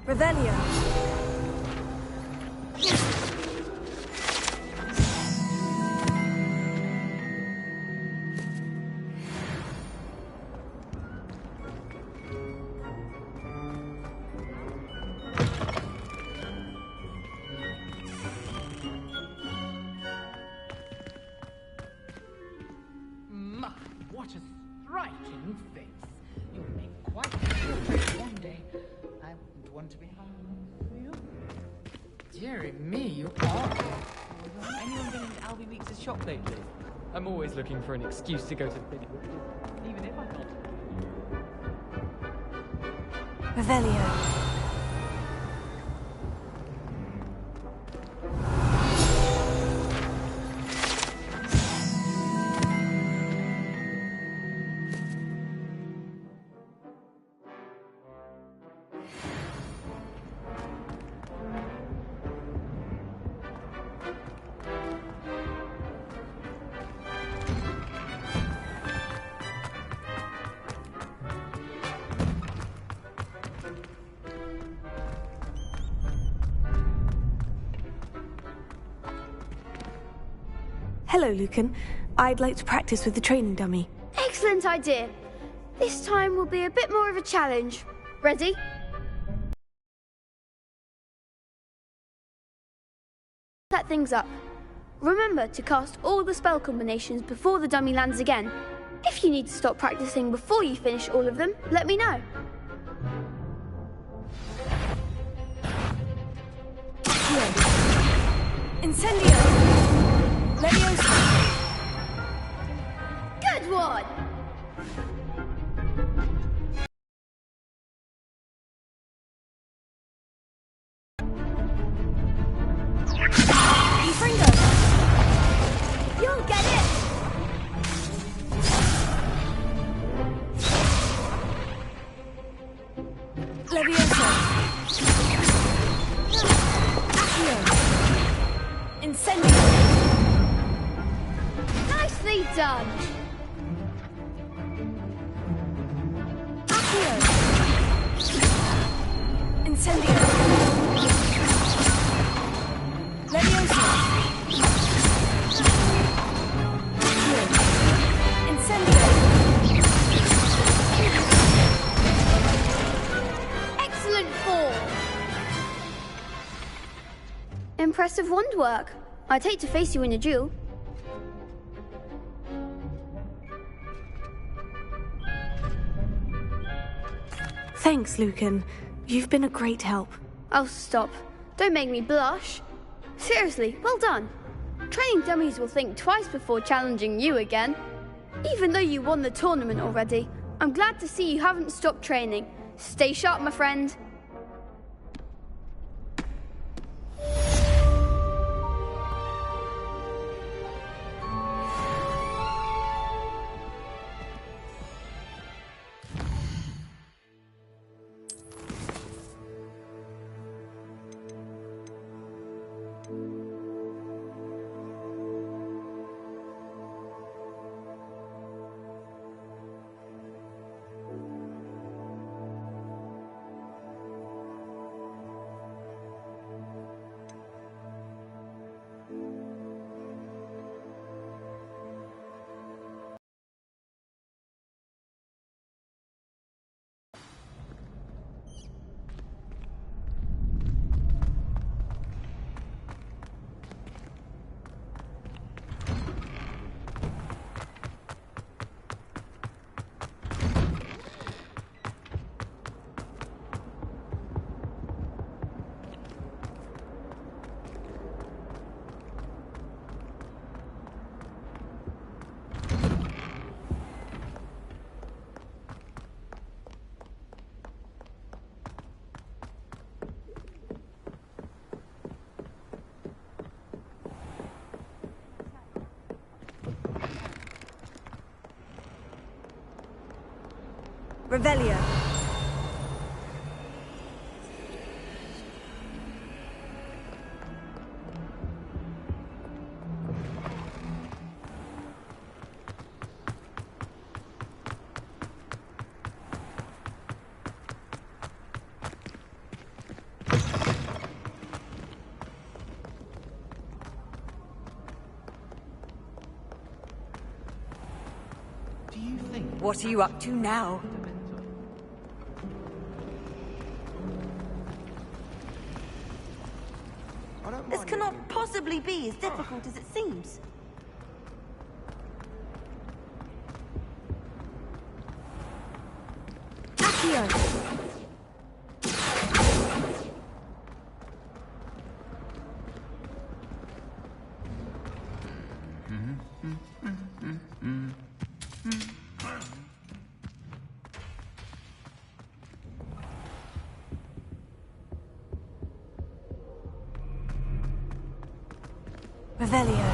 Revelio. My, what a striking face. You'll make quite a portrait one day. I wouldn't want to be hung for you. Dearie me, you are. Has anyone been into Albie Weeks' shop lately? I'm always looking for an excuse to go to the video, even if I can't. Revelio. Hello, Lucan. I'd like to practice with the training dummy. Excellent idea. This time will be a bit more of a challenge. Ready? Set things up. Remember to cast all the spell combinations before the dummy lands again. If you need to stop practicing before you finish all of them, let me know. Incendio! Leviosa! Good one! Fringo! You'll get it! Leviosa! Accio! Incendio! Nicely done! Accio! Incendio! Leviosa! Accio! Incendio! Excellent fall! Impressive wand work. I'd hate to face you in a duel. Thanks, Lucan. You've been a great help. Oh, stop. Don't make me blush. Seriously, well done. Training dummies will think twice before challenging you again. Even though you won the tournament already, I'm glad to see you haven't stopped training. Stay sharp, my friend. Revelio. What are you up to now? This cannot possibly be as difficult as it seems. Accio! Revelio.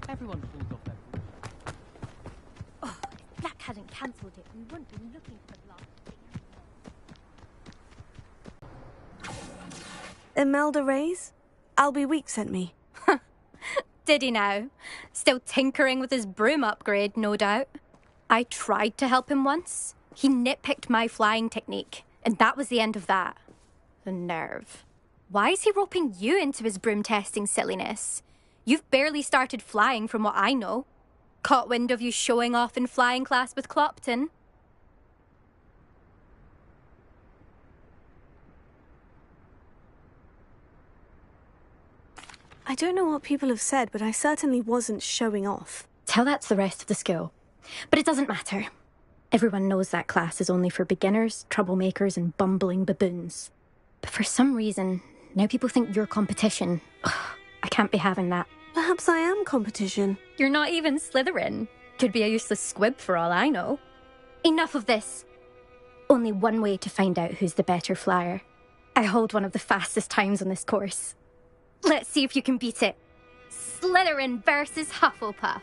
Everyone falls off their boots. Oh, if Black hadn't cancelled it, we wouldn't be looking for Black. Imelda Reyes? Albie Week sent me. Did he now? Still tinkering with his broom upgrade, no doubt. I tried to help him once. He nitpicked my flying technique, and that was the end of that. The nerve. Why is he roping you into his broom testing silliness? You've barely started flying from what I know. Caught wind of you showing off in flying class with Clopton. I don't know what people have said, but I certainly wasn't showing off. Tell that to the rest of the school. But it doesn't matter. Everyone knows that class is only for beginners, troublemakers, and bumbling baboons. But for some reason, now people think you're competition. Ugh, I can't be having that. Perhaps I am competition. You're not even Slytherin. Could be a useless squib for all I know. Enough of this. Only one way to find out who's the better flyer. I hold one of the fastest times on this course. Let's see if you can beat it. Slytherin versus Hufflepuff.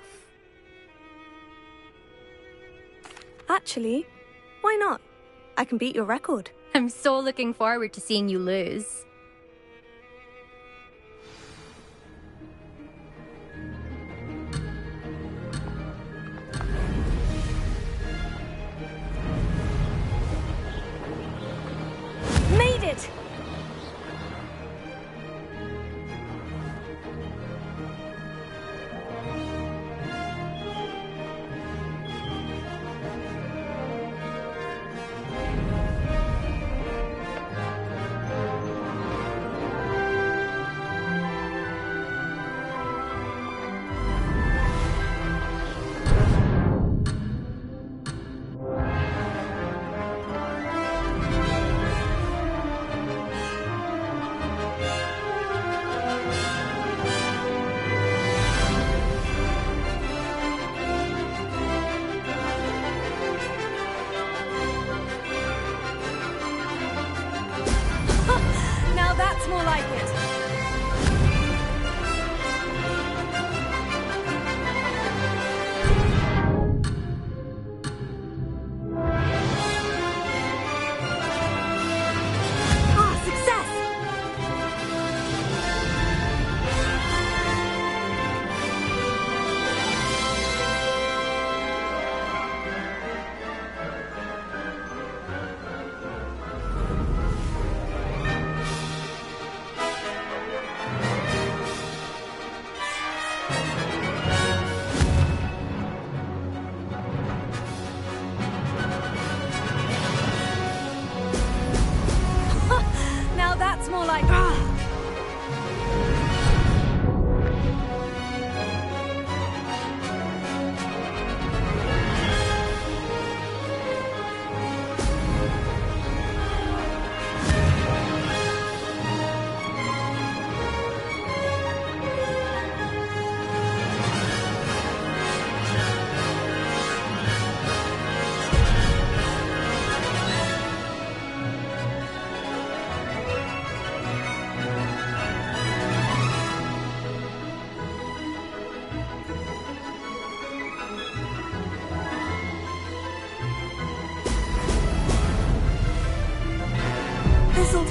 Actually, why not? I can beat your record. I'm so looking forward to seeing you lose. Made it!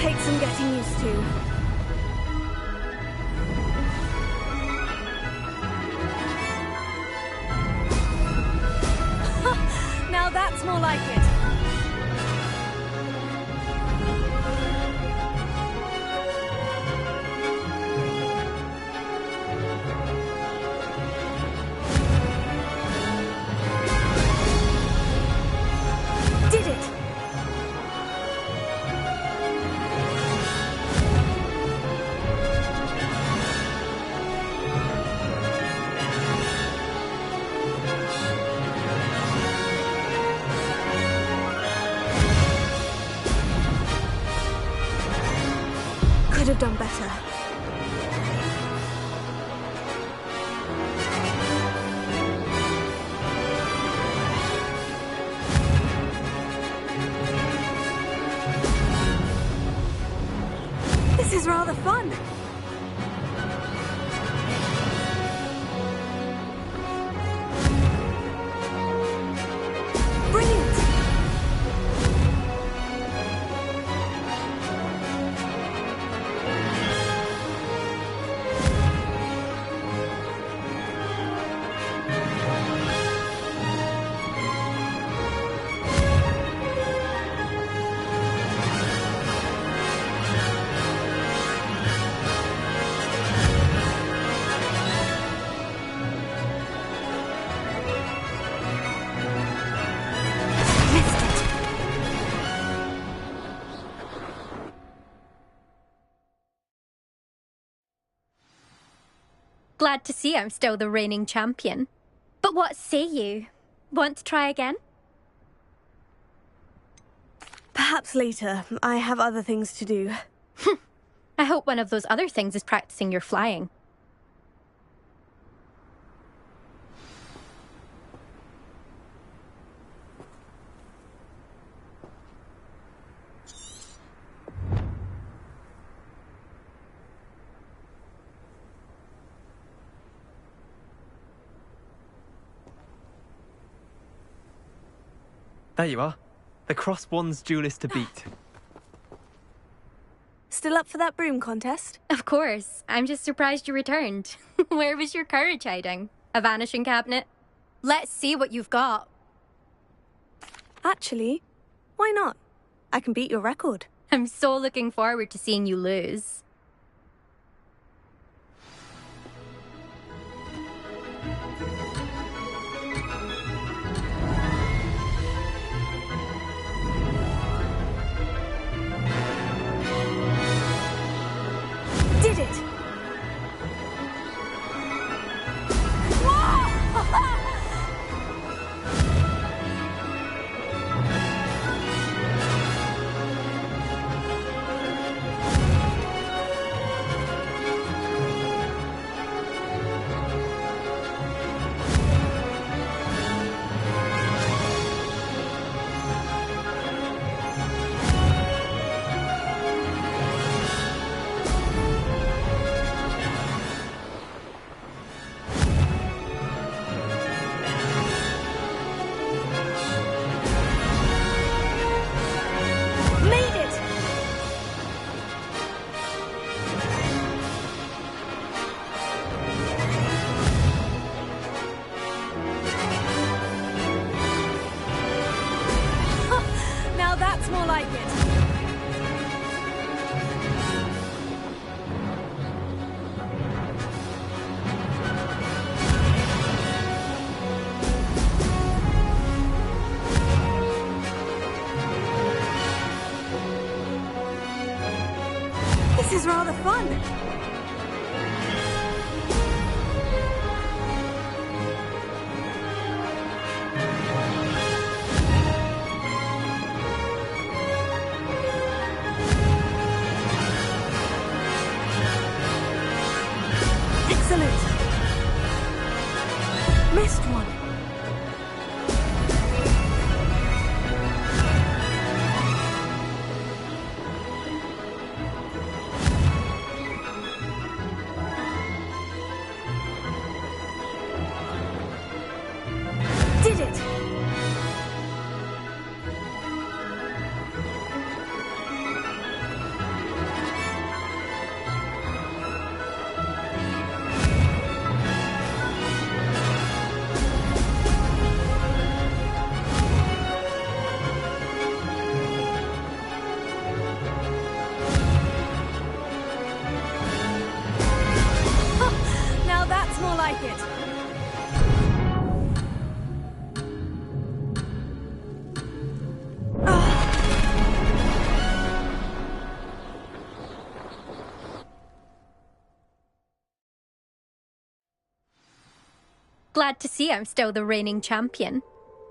take some getting used to. Now that's more like it. Did it! Could have done better. This is rather fun. Brilliant! Missed it. Glad to see I'm still the reigning champion. But what say you? Want to try again? Perhaps later. I have other things to do. I hope one of those other things is practicing your flying. There you are. The Cross Wands duelist to beat. Still up for that broom contest? Of course. I'm just surprised you returned. Where was your courage hiding? A vanishing cabinet? Let's see what you've got. Actually, why not? I can beat your record. I'm so looking forward to seeing you lose. Did it! Made it! Now that's more like it. This is rather fun. Excellent. Missed one. Did it! Glad to see I'm still the reigning champion.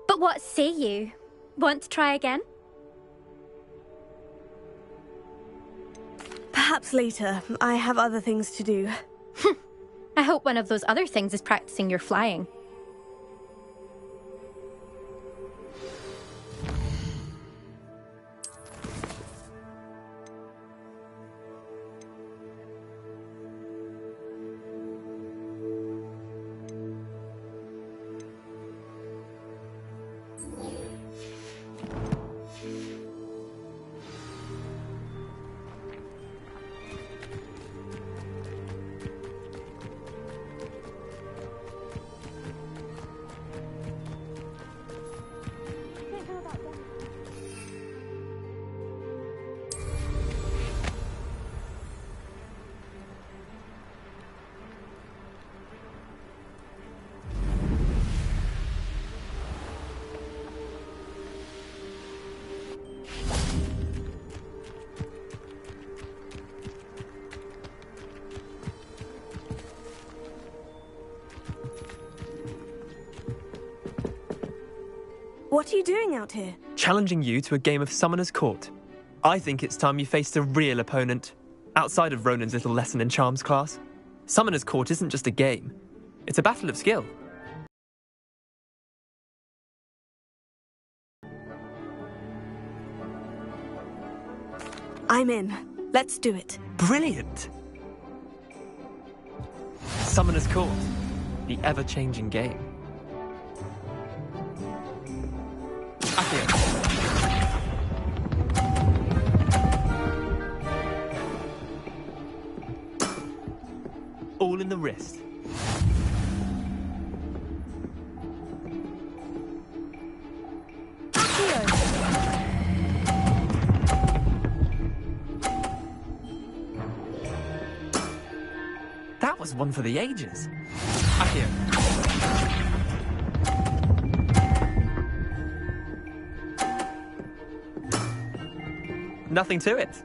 But what say you? Want to try again? Perhaps later. I have other things to do. I hope one of those other things is practicing your flying. What are you doing out here? Challenging you to a game of Summoner's Court. I think it's time you faced a real opponent. Outside of Ronan's little lesson in charms class. Summoner's Court isn't just a game. It's a battle of skill. I'm in. Let's do it. Brilliant! Summoner's Court. The ever-changing game. Accio. All in the wrist. That was one for the ages. Accio. Nothing to it.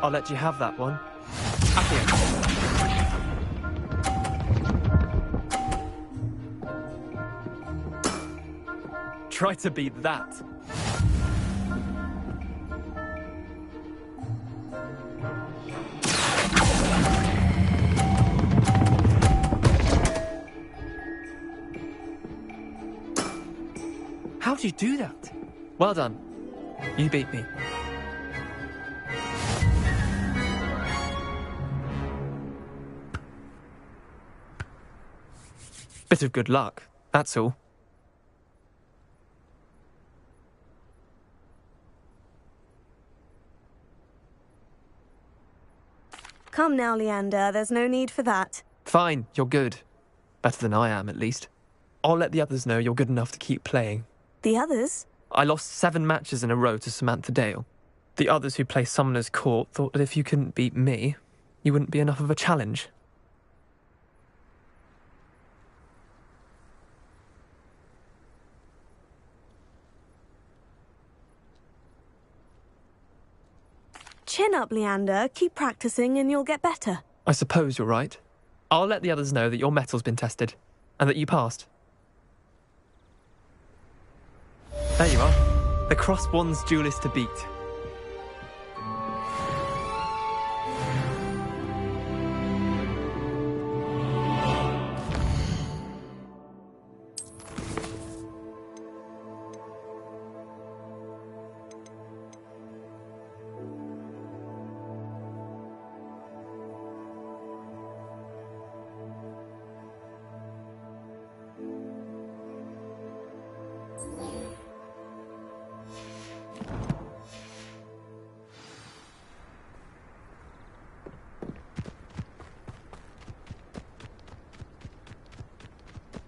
I'll let you have that one. Accio. Try to beat that. How'd you do that? Well done. You beat me. Bit of good luck, that's all. Come now, Leander. There's no need for that. Fine, you're good. Better than I am, at least. I'll let the others know you're good enough to keep playing. The others? I lost 7 matches in a row to Samantha Dale. The others who play Summoner's Court thought that if you couldn't beat me, you wouldn't be enough of a challenge. Chin up, Leander. Keep practicing and you'll get better. I suppose you're right. I'll let the others know that your metal's been tested, and that you passed. There you are. The Cross Wands duelist to beat.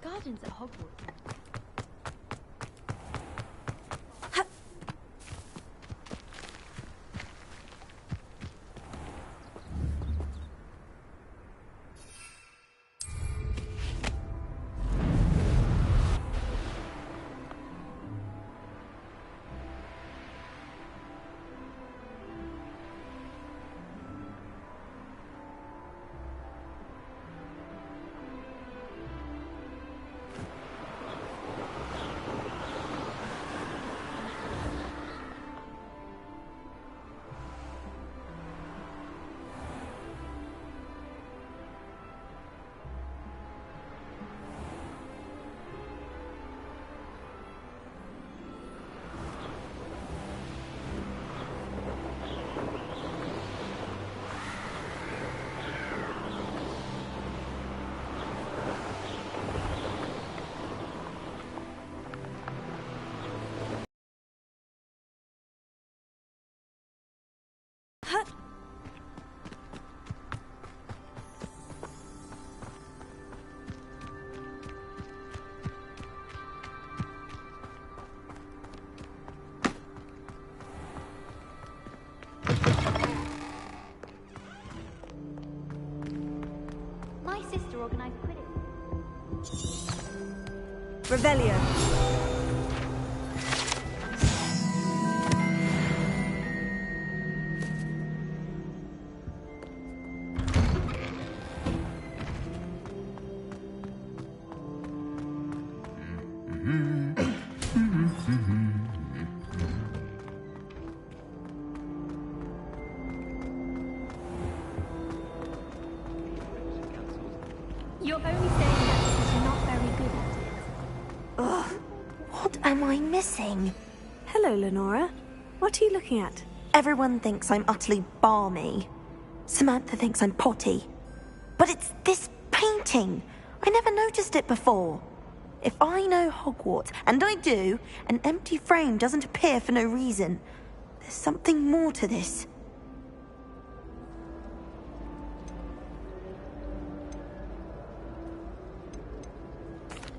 Gardens at Hogwarts. My sister organised Quidditch. Revelio. You're only saying that because you're not very good at it. Ugh. What am I missing? Hello, Lenora. What are you looking at? Everyone thinks I'm utterly balmy. Samantha thinks I'm potty. But it's this painting. I never noticed it before. If I know Hogwarts, and I do, an empty frame doesn't appear for no reason. There's something more to this.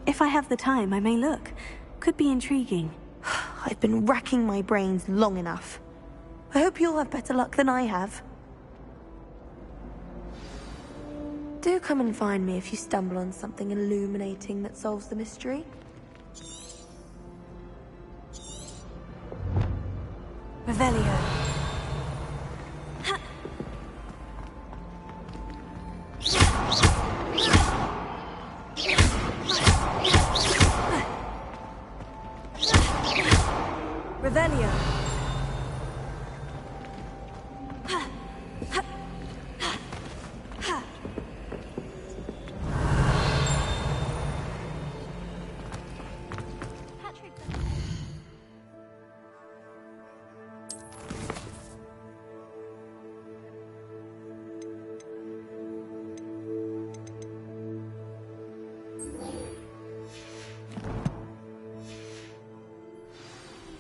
If I have the time, I may look. Could be intriguing. I've been racking my brains long enough. I hope you'll have better luck than I have. Do come and find me if you stumble on something illuminating that solves the mystery. Revelio. Revelio.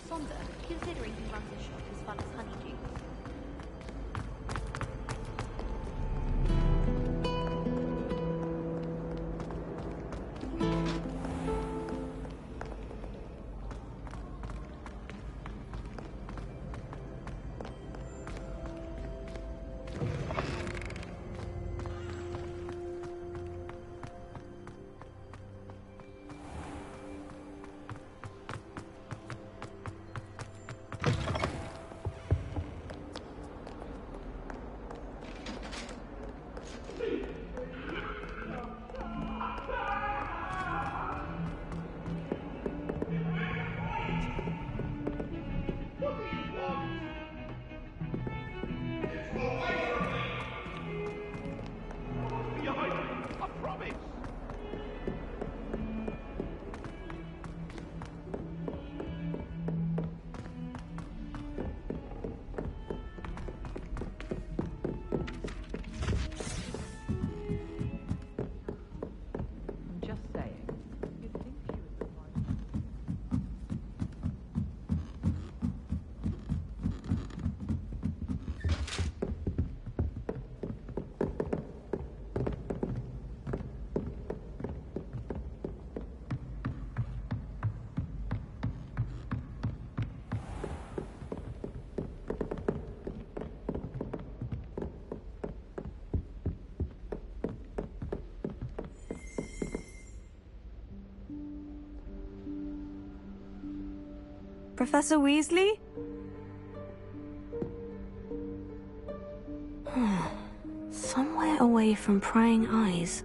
Sonder, considering he runs a shop as fun as Honeydew. Professor Weasley? Somewhere away from prying eyes.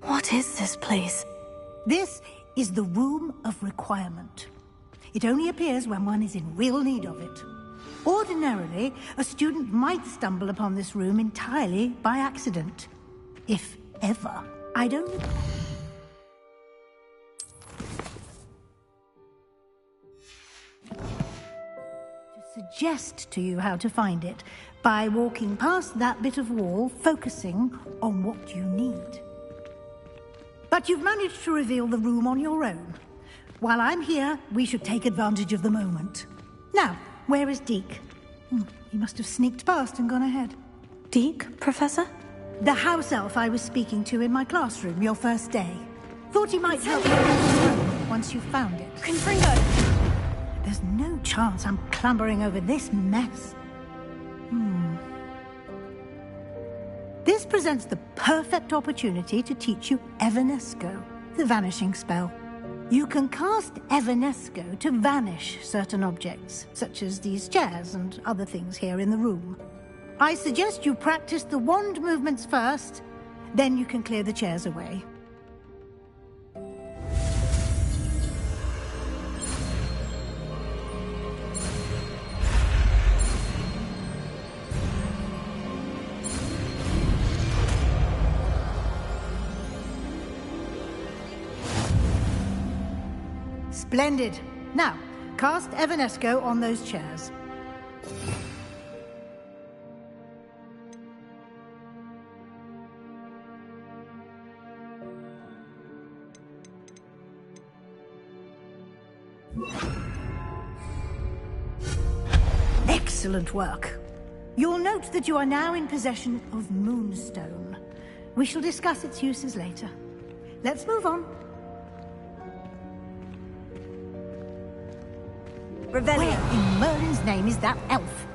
What is this place? This is the Room of Requirement. It only appears when one is in real need of it. Ordinarily, a student might stumble upon this room entirely by accident. If ever. I don't... suggest to you how to find it by walking past that bit of wall, focusing on what you need. But you've managed to reveal the room on your own. While I'm here, we should take advantage of the moment. Now, where is Deke? He must have sneaked past and gone ahead. Deke, Professor? The house elf I was speaking to in my classroom your first day. Thought he might help you with the room once you found it. Confringo! There's no chance I'm clambering over this mess. This presents the perfect opportunity to teach you Evanesco, the vanishing spell. You can cast Evanesco to vanish certain objects, such as these chairs and other things here in the room. I suggest you practice the wand movements first, then you can clear the chairs away. Splendid. Now, cast Evanesco on those chairs. Excellent work. You'll note that you are now in possession of Moonstone. We shall discuss its uses later. Let's move on. Revelio. Where in Merlin's name is that elf?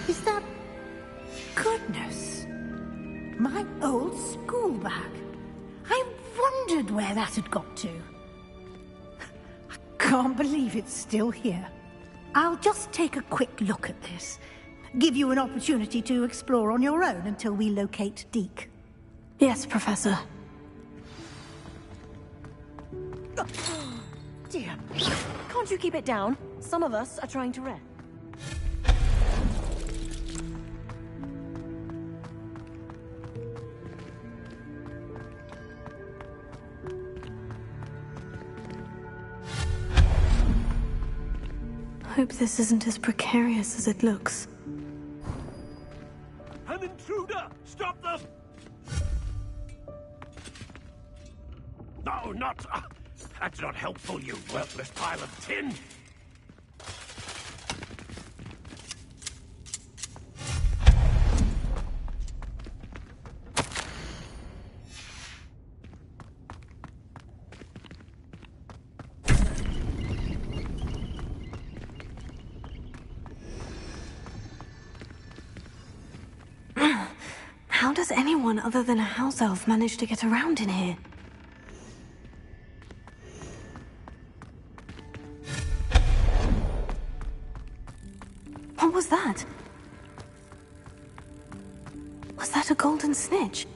Is that... Goodness. My old school bag. I wondered where that had got to. I can't believe it's still here. I'll just take a quick look at this. Give you an opportunity to explore on your own until we locate Deke. Yes, Professor. Dear, can't you keep it down? Some of us are trying to rest. Hope this isn't as precarious as it looks. An intruder! Stop them! No, not... that's not helpful, you worthless pile of tin! How does anyone other than a house elf manage to get around in here? What was that? Was that a golden snitch?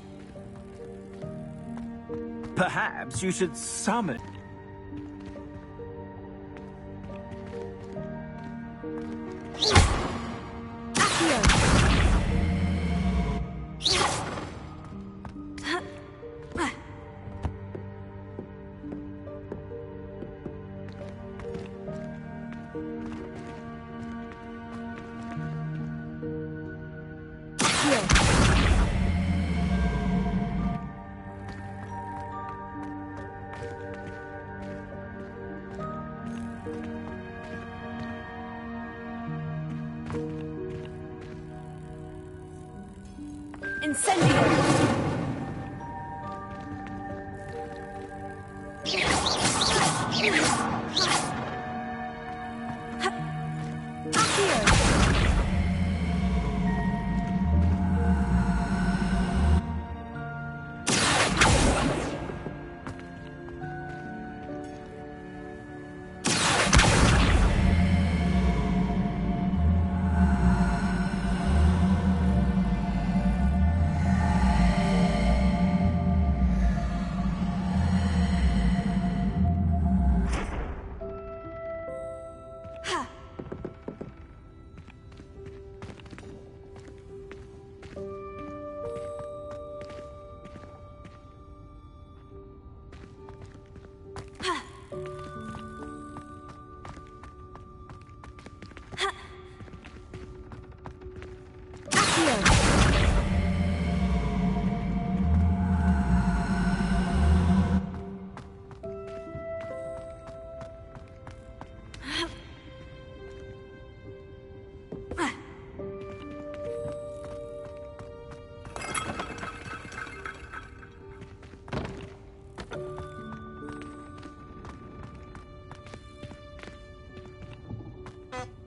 Perhaps you should summon...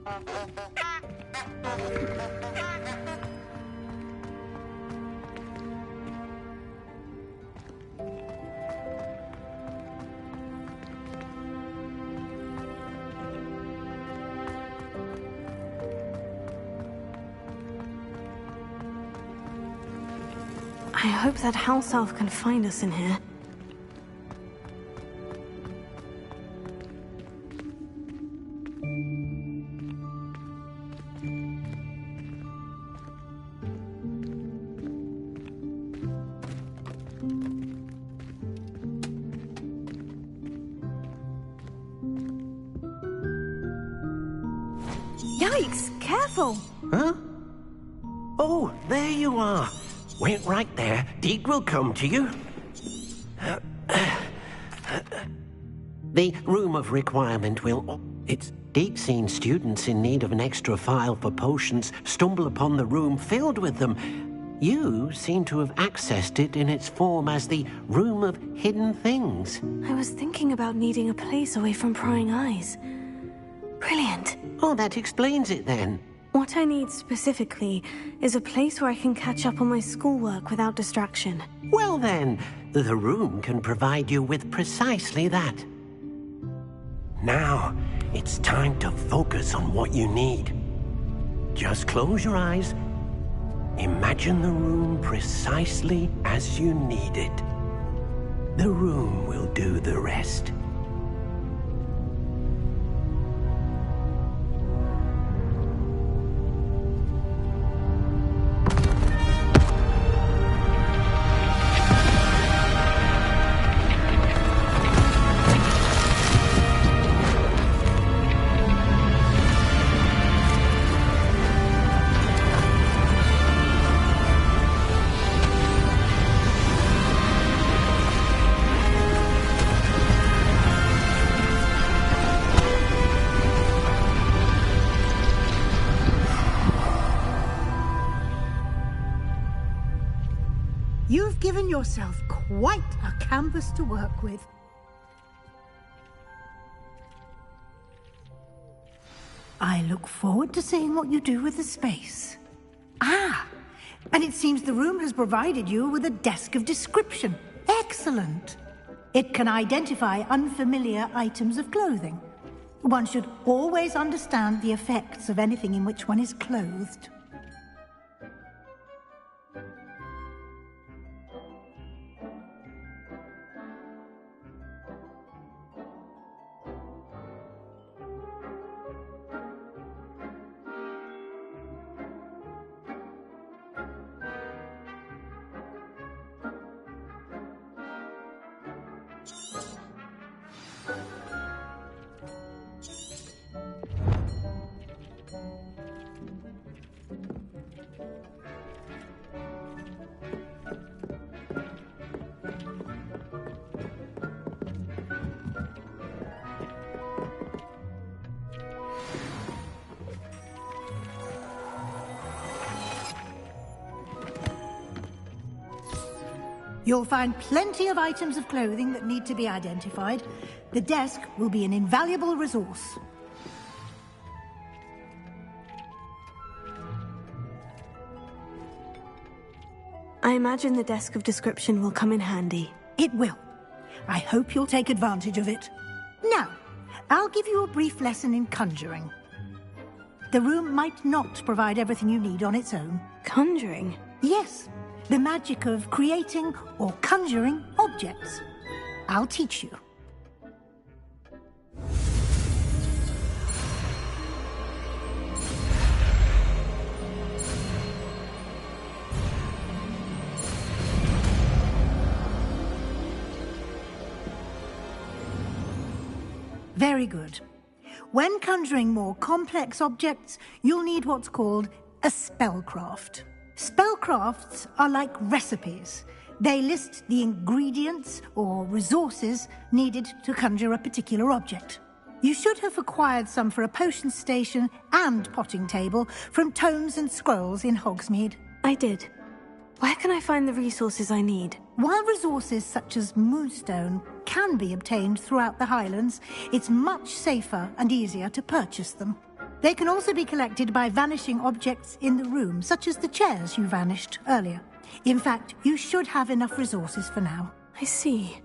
I hope that house elf can find us in here. Yikes! Careful! Huh? Oh, there you are. Wait right there. Deek will come to you. The room of requirement will... It's Deek seen students in need of an extra file for potions stumble upon the room filled with them. You seem to have accessed it in its form as the Room of Hidden Things. I was thinking about needing a place away from prying eyes. Brilliant. Oh, that explains it then. What I need specifically is a place where I can catch up on my schoolwork without distraction. Well then, the room can provide you with precisely that. Now, it's time to focus on what you need. Just close your eyes. Imagine the room precisely as you need it. The room will do the rest. You've given yourself quite a canvas to work with. I look forward to seeing what you do with the space. Ah, and it seems the room has provided you with a desk of description. Excellent. It can identify unfamiliar items of clothing. One should always understand the effects of anything in which one is clothed. You'll find plenty of items of clothing that need to be identified. The desk will be an invaluable resource. I imagine the desk of description will come in handy. It will. I hope you'll take advantage of it. Now, I'll give you a brief lesson in conjuring. The room might not provide everything you need on its own. Conjuring? Yes. The magic of creating or conjuring objects. I'll teach you. Very good. When conjuring more complex objects, you'll need what's called a spellcraft. Spellcrafts are like recipes. They list the ingredients or resources needed to conjure a particular object. You should have acquired some for a potion station and potting table from tomes and scrolls in Hogsmeade. I did. Where can I find the resources I need? While resources such as moonstone can be obtained throughout the Highlands, it's much safer and easier to purchase them. They can also be collected by vanishing objects in the room, such as the chairs you vanished earlier. In fact, you should have enough resources for now. I see.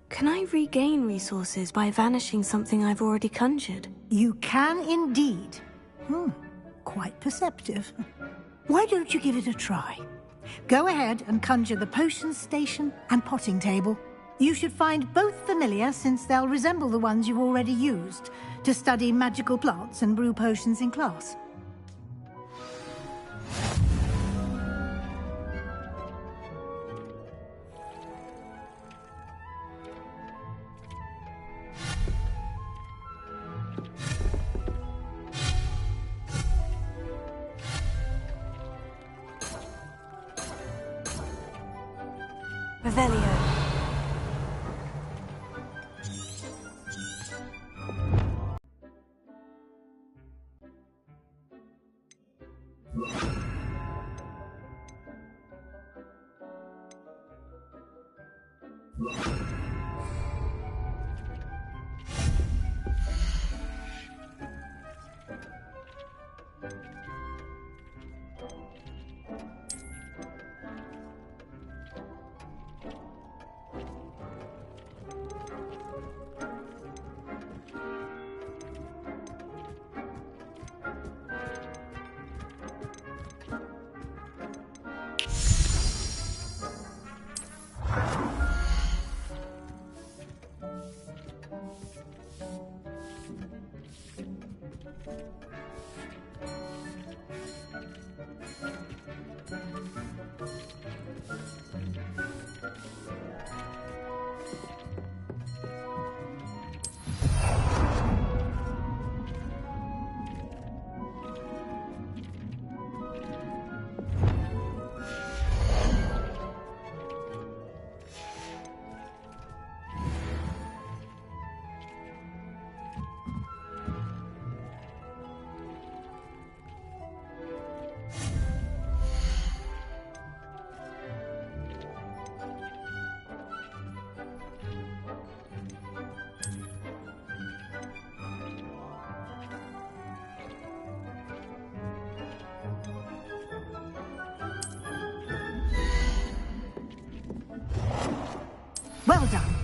Can I regain resources by vanishing something I've already conjured? You can indeed. Quite perceptive. Why don't you give it a try? Go ahead and conjure the potions station and potting table. You should find both familiar, since they'll resemble the ones you've already used to study magical plants and brew potions in class. Revelio. Well done.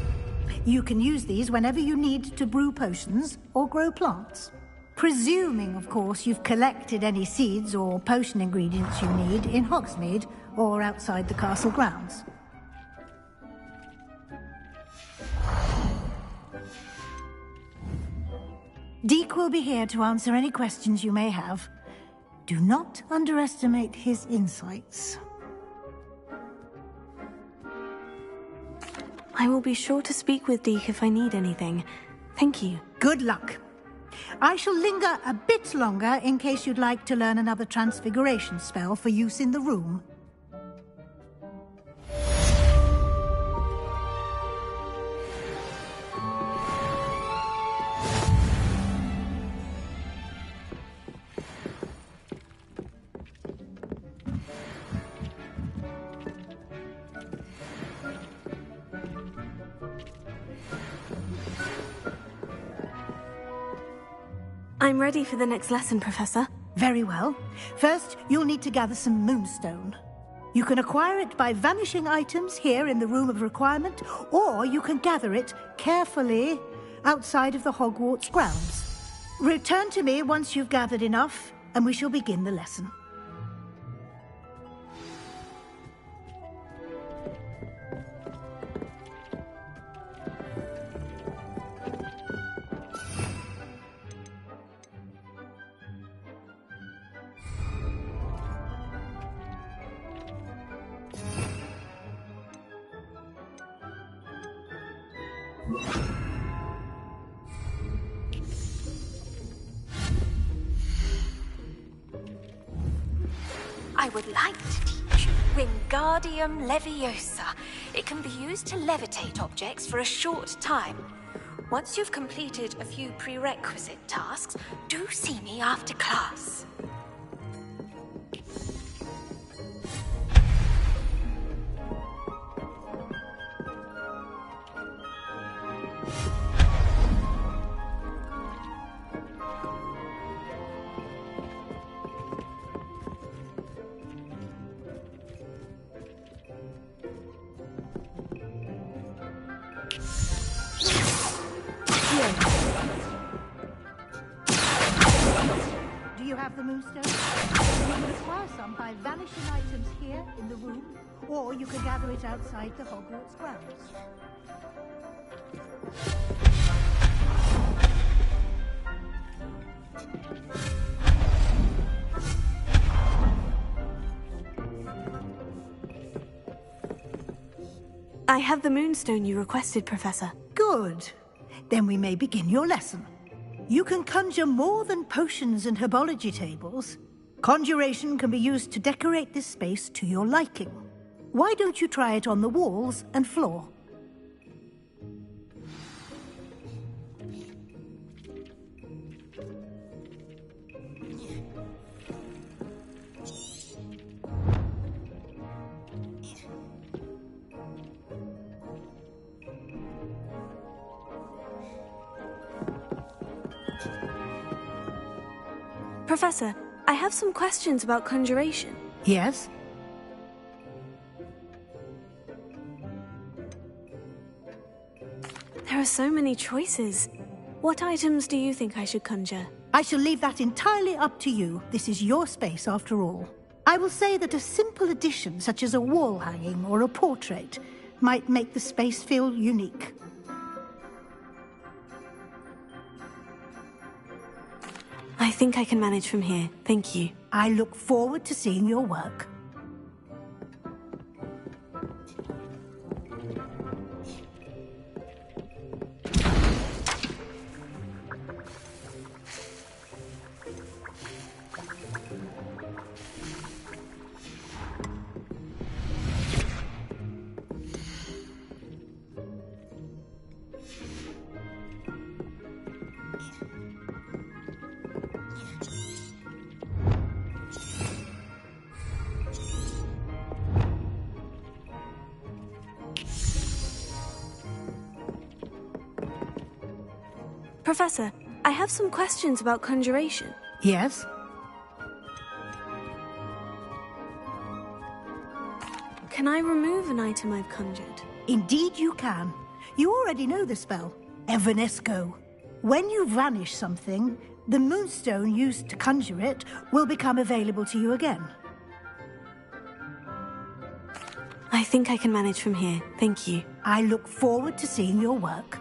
You can use these whenever you need to brew potions or grow plants. Presuming, of course, you've collected any seeds or potion ingredients you need in Hogsmeade or outside the castle grounds. Deke will be here to answer any questions you may have. Do not underestimate his insights. I will be sure to speak with Deke if I need anything. Thank you. Good luck. I shall linger a bit longer in case you'd like to learn another transfiguration spell for use in the room. I'm ready for the next lesson, Professor. Very well. First, you'll need to gather some moonstone. You can acquire it by vanishing items here in the Room of Requirement, or you can gather it carefully outside of the Hogwarts grounds. Return to me once you've gathered enough, and we shall begin the lesson. I would like to teach you Wingardium Leviosa. It can be used to levitate objects for a short time. Once you've completed a few prerequisite tasks, do see me after class. have the moonstone? You can acquire some by vanishing items here in the room, or you can gather it outside the Hogwarts grounds. I have the moonstone you requested, Professor. Good. Then we may begin your lesson. You can conjure more than potions and herbology tables. Conjuration can be used to decorate this space to your liking. Why don't you try it on the walls and floor? Professor, I have some questions about conjuration. Yes? There are so many choices. What items do you think I should conjure? I shall leave that entirely up to you. This is your space, after all. I will say that a simple addition, such as a wall hanging or a portrait, might make the space feel unique. I think I can manage from here. Thank you. I look forward to seeing your work. Professor, I have some questions about conjuration. Yes? Can I remove an item I've conjured? Indeed you can. You already know the spell, Evanesco. When you vanish something, the moonstone used to conjure it will become available to you again. I think I can manage from here. Thank you. I look forward to seeing your work.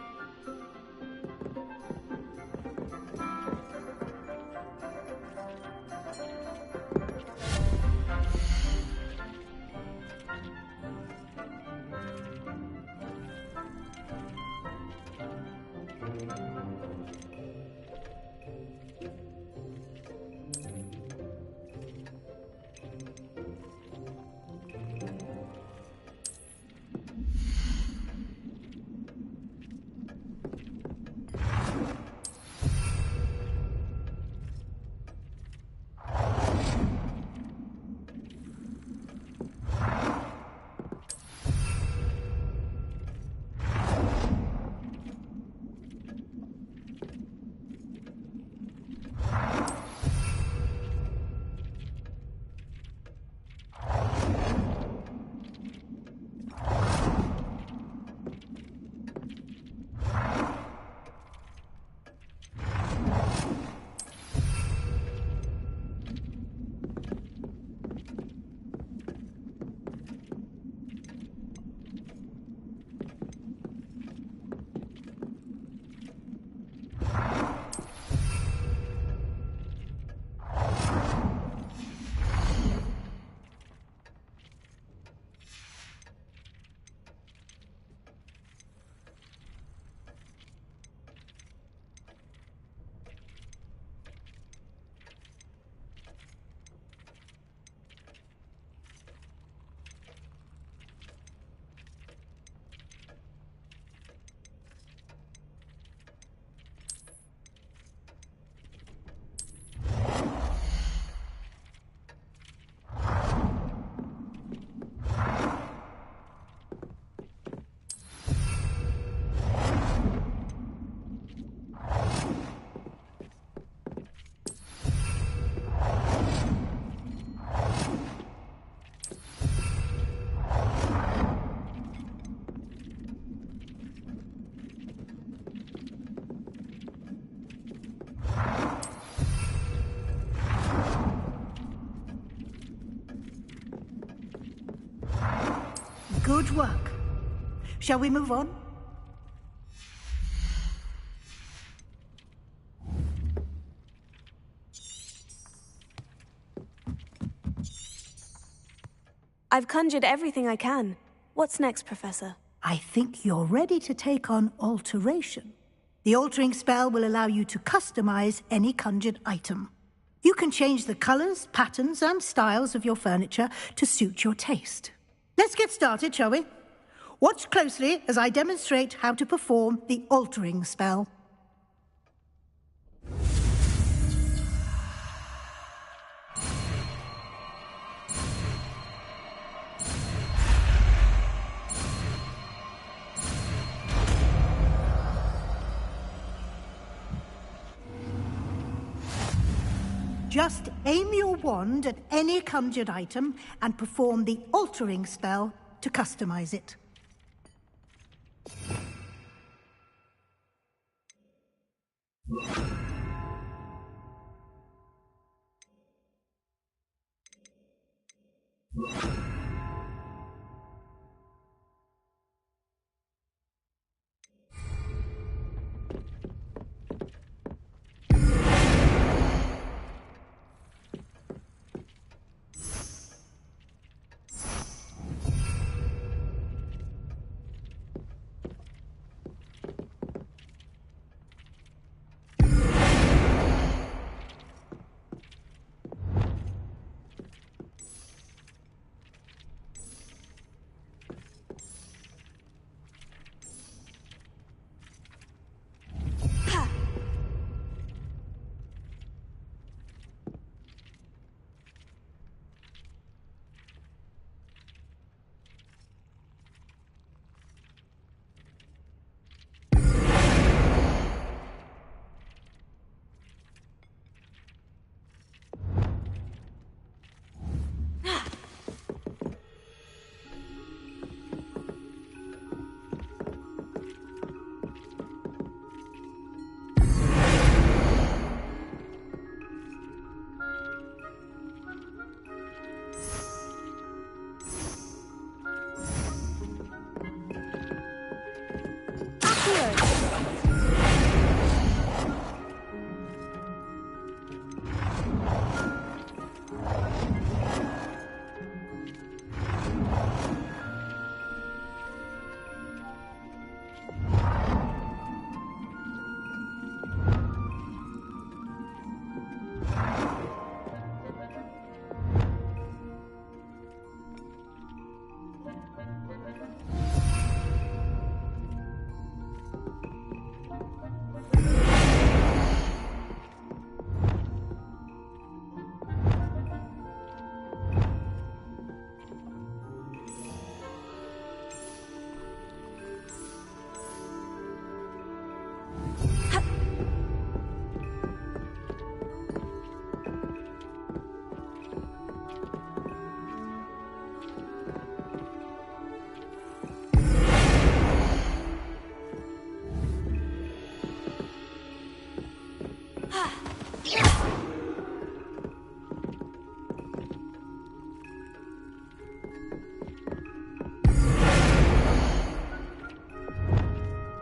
work. Shall we move on? I've conjured everything I can. What's next, Professor? I think you're ready to take on alteration. The altering spell will allow you to customize any conjured item. You can change the colors, patterns, and styles of your furniture to suit your taste. Let's get started, shall we? Watch closely as I demonstrate how to perform the altering spell. Just aim your wand at any conjured item and perform the altering spell to customize it.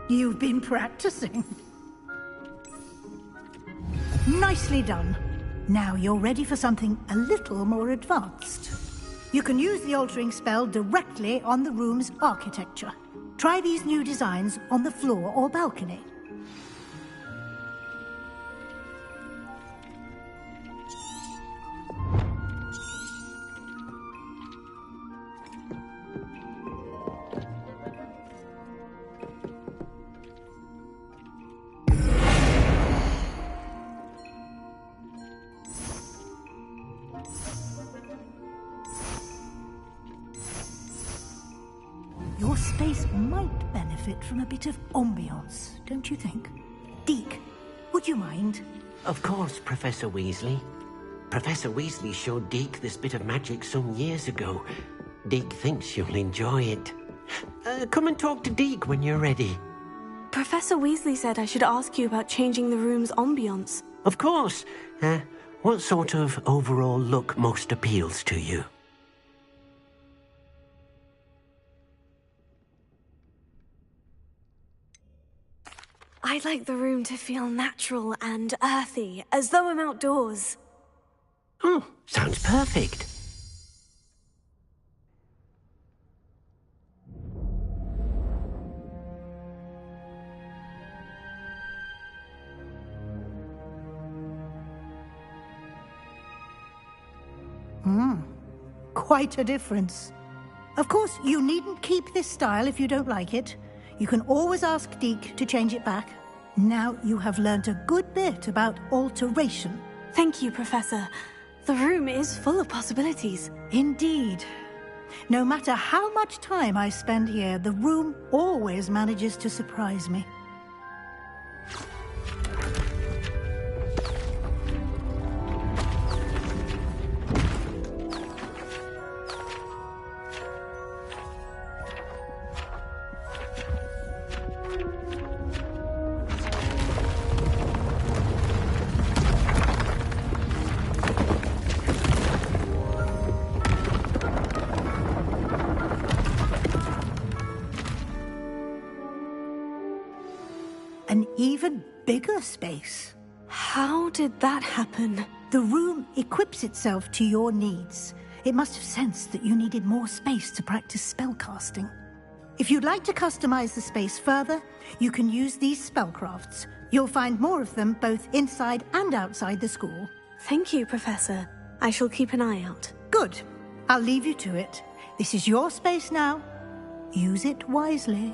You've been practicing. Nicely done. Now you're ready for something a little more advanced. You can use the altering spell directly on the room's architecture. Try these new designs on the floor or balcony. Your space might benefit from a bit of ambiance, don't you think? Deke, would you mind? Of course, Professor Weasley. Professor Weasley showed Deke this bit of magic some years ago. Deke thinks you'll enjoy it. Come and talk to Deke when you're ready. Professor Weasley said I should ask you about changing the room's ambiance. Of course. What sort of overall look most appeals to you? I'd like the room to feel natural and earthy, as though I'm outdoors. Oh, sounds perfect. Quite a difference. Of course, you needn't keep this style if you don't like it. You can always ask Deke to change it back. Now you have learnt a good bit about alteration. Thank you, Professor. The room is full of possibilities. Indeed. No matter how much time I spend here, the room always manages to surprise me. An even bigger space. How did that happen? The room equips itself to your needs. It must have sensed that you needed more space to practice spellcasting. If you'd like to customize the space further, you can use these spellcrafts. You'll find more of them both inside and outside the school. Thank you, Professor. I shall keep an eye out. Good. I'll leave you to it. This is your space now. Use it wisely.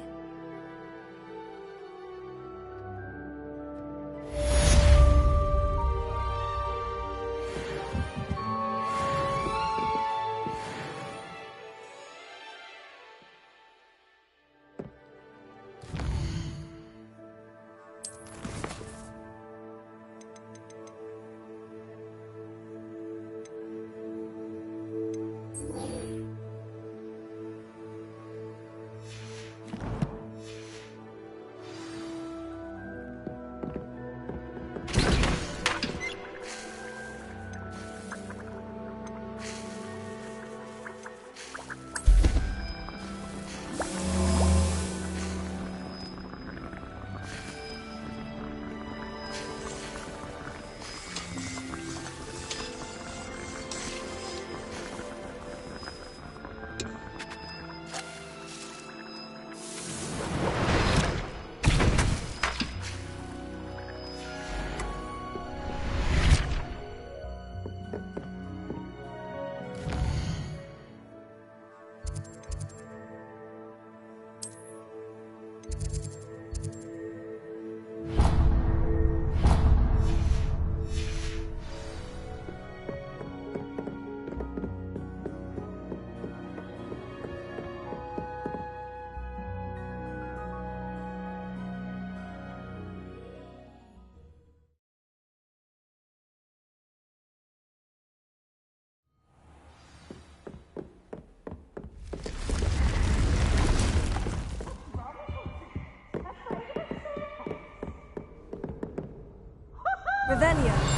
Revelio.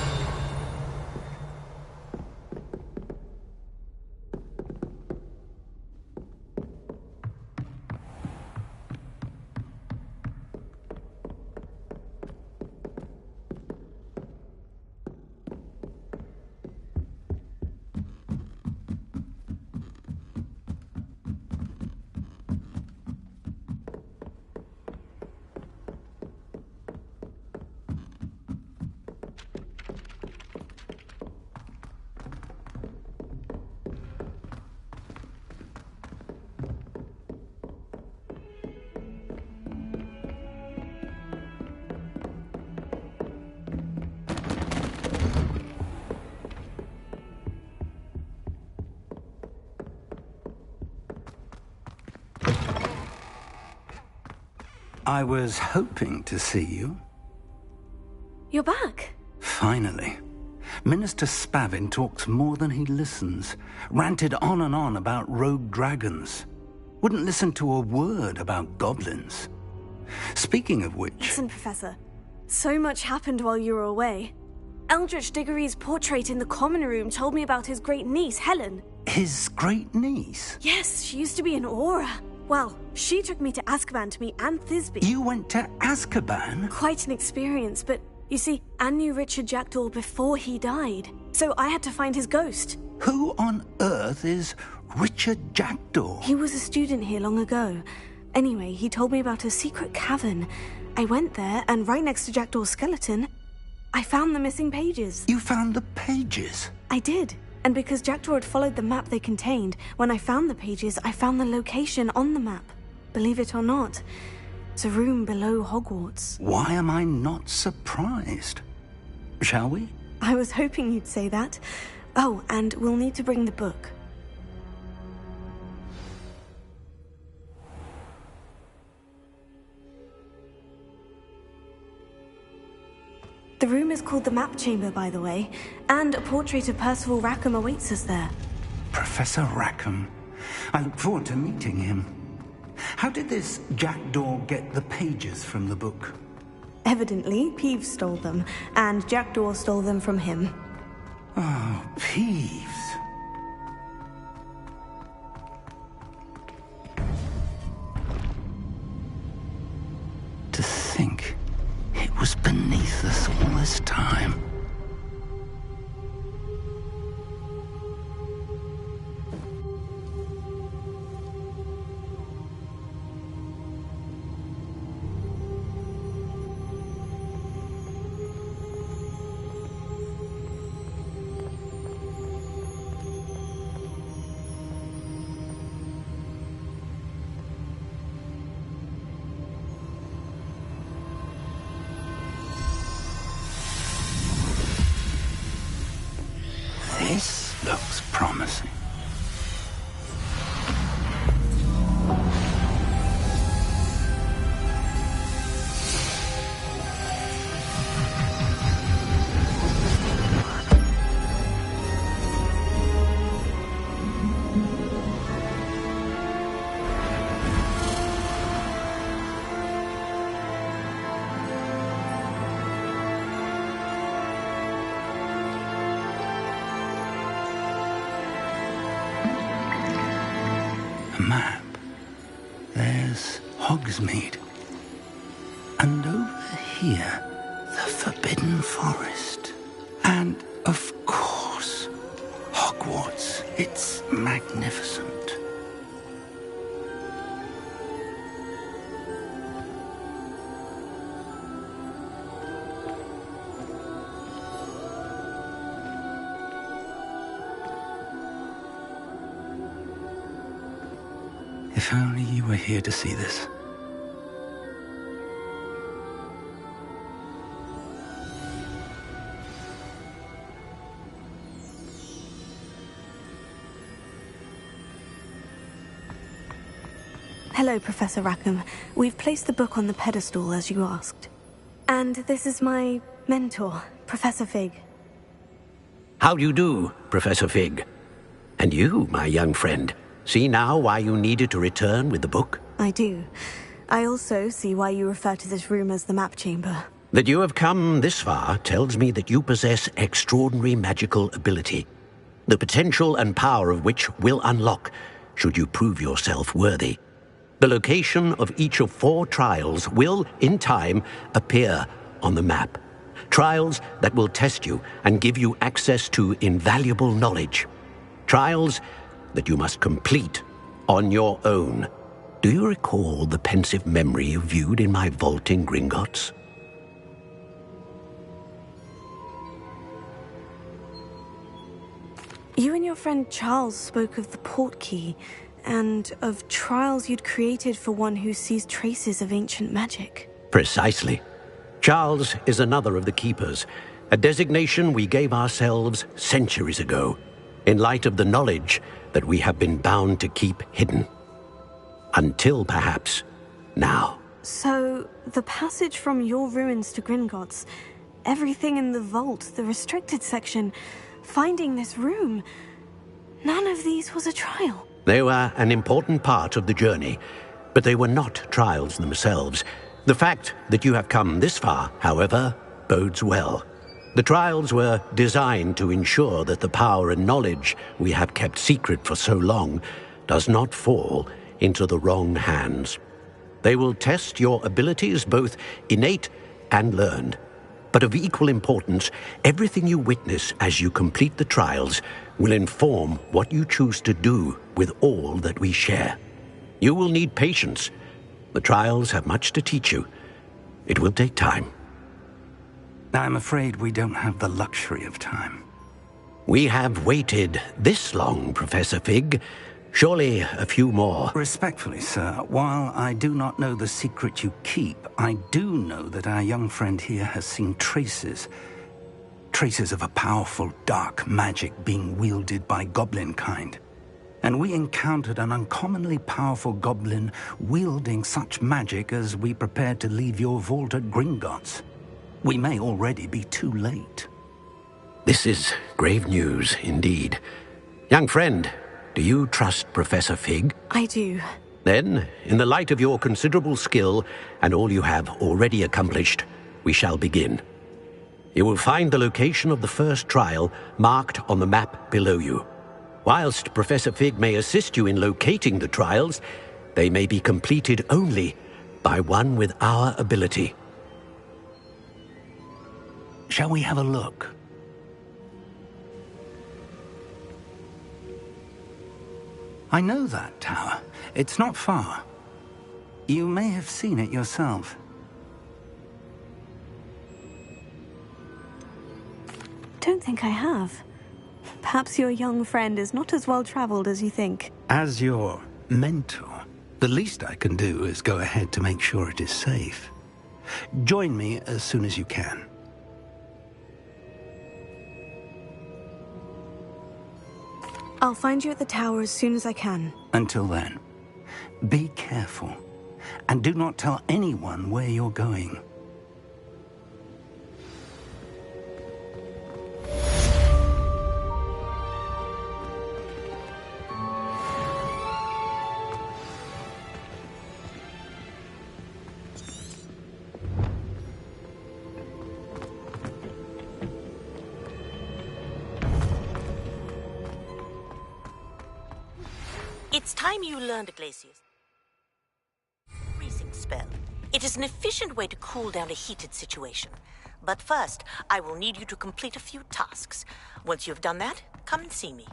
I was hoping to see you. You're back. Finally. Minister Spavin talks more than he listens. Ranted on and on about rogue dragons. Wouldn't listen to a word about goblins. Speaking of which... Listen, Professor. So much happened while you were away. Eldritch Diggory's portrait in the common room told me about his great niece, Helen. His great niece? Yes, she used to be an aura. Well, she took me to Azkaban to meet Anne Thisbe. You went to Azkaban? Quite an experience, but you see, Anne knew Richard Jackdaw before he died, so I had to find his ghost. Who on earth is Richard Jackdaw? He was a student here long ago. Anyway, he told me about a secret cavern. I went there, and right next to Jackdaw's skeleton, I found the missing pages. You found the pages? I did. And because Jackdaw had followed the map they contained, when I found the pages, I found the location on the map. Believe it or not, it's a room below Hogwarts. Why am I not surprised? Shall we? I was hoping you'd say that. Oh, and we'll need to bring the book. The room is called the Map Chamber, by the way, and a portrait of Percival Rackham awaits us there. Professor Rackham. I look forward to meeting him. How did this Jackdaw get the pages from the book? Evidently, Peeves stole them, and Jackdaw stole them from him. Oh, Peeves. To think it was beneath us all this time. This looks promising. Map. There's Hogsmeade. And over here, the Forbidden Forest. And, of course, Hogwarts. It's magnificent. If only you were here to see this. Hello, Professor Rackham. We've placed the book on the pedestal, as you asked. And this is my mentor, Professor Fig. How do you do, Professor Fig? And you, my young friend, see now why you needed to return with the book? I do. I also see why you refer to this room as the Map Chamber. That you have come this far tells me that you possess extraordinary magical ability, the potential and power of which will unlock should you prove yourself worthy. The location of each of 4 trials will, in time, appear on the map. Trials that will test you and give you access to invaluable knowledge. Trials that you must complete on your own. Do you recall the pensive memory you viewed in my vault in Gringotts? You and your friend Charles spoke of the portkey, and of trials you'd created for one who sees traces of ancient magic. Precisely. Charles is another of the keepers, a designation we gave ourselves centuries ago, in light of the knowledge that we have been bound to keep hidden. Until, perhaps, now. So, the passage from your ruins to Gringotts, everything in the vault, the restricted section, finding this room, none of these was a trial. They were an important part of the journey, but they were not trials themselves. The fact that you have come this far, however, bodes well. The trials were designed to ensure that the power and knowledge we have kept secret for so long does not fall into the wrong hands. They will test your abilities, both innate and learned. But of equal importance, everything you witness as you complete the trials will inform what you choose to do with all that we share. You will need patience. The trials have much to teach you. It will take time. I'm afraid we don't have the luxury of time. We have waited this long, Professor Fig. Surely a few more. Respectfully, sir, while I do not know the secret you keep, I do know that our young friend here has seen traces of a powerful dark magic being wielded by goblin kind. And we encountered an uncommonly powerful goblin wielding such magic as we prepared to leave your vault at Gringotts. We may already be too late. This is grave news indeed. Young friend, do you trust Professor Fig? I do. Then, in the light of your considerable skill and all you have already accomplished, we shall begin. You will find the location of the first trial marked on the map below you. Whilst Professor Fig may assist you in locating the trials, they may be completed only by one with our ability. Shall we have a look? I know that tower. It's not far. You may have seen it yourself. Don't think I have. Perhaps your young friend is not as well-traveled as you think. As your mentor, the least I can do is go ahead to make sure it is safe. Join me as soon as you can. I'll find you at the tower as soon as I can. Until then, be careful, and do not tell anyone where you're going. It's time you learned Iglesias' freezing spell. It is an efficient way to cool down a heated situation. But first, I will need you to complete a few tasks. Once you've done that, come and see me.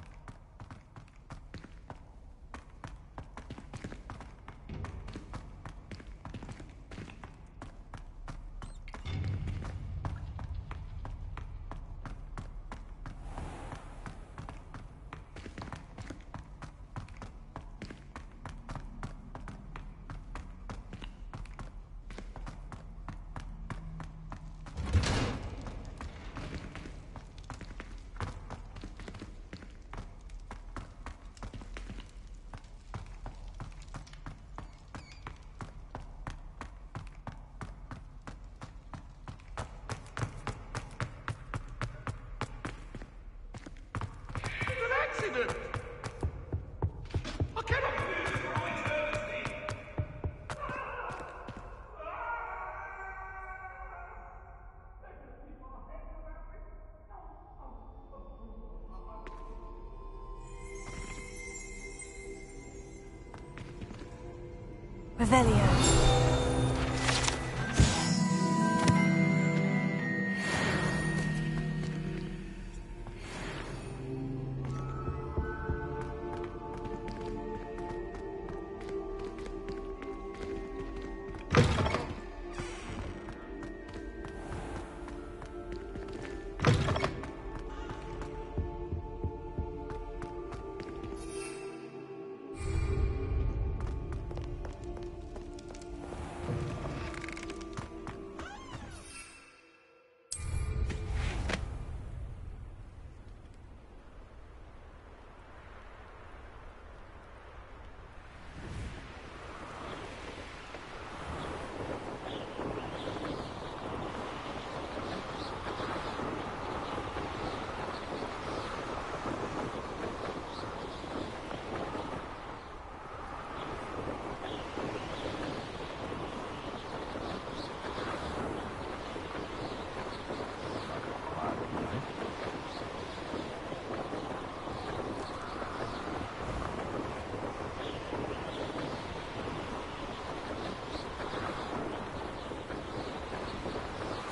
Revelio.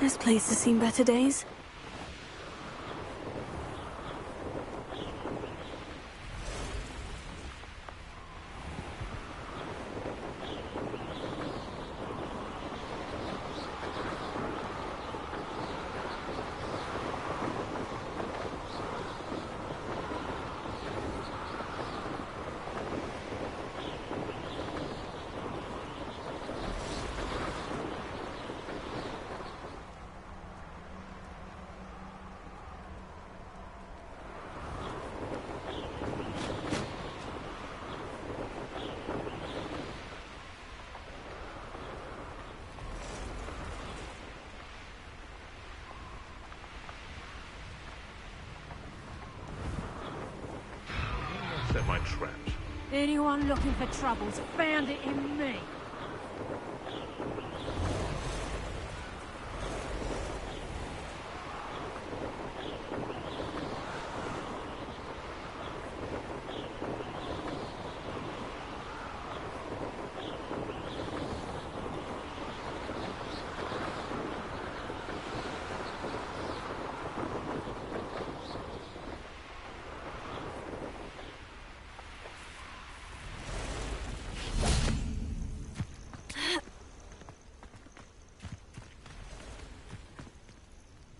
This place has seen better days. Set my traps. Anyone looking for troubles found it in me.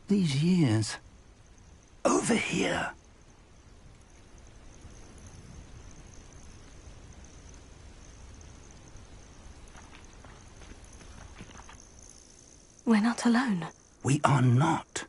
These years. Over here. We're not alone. We are not.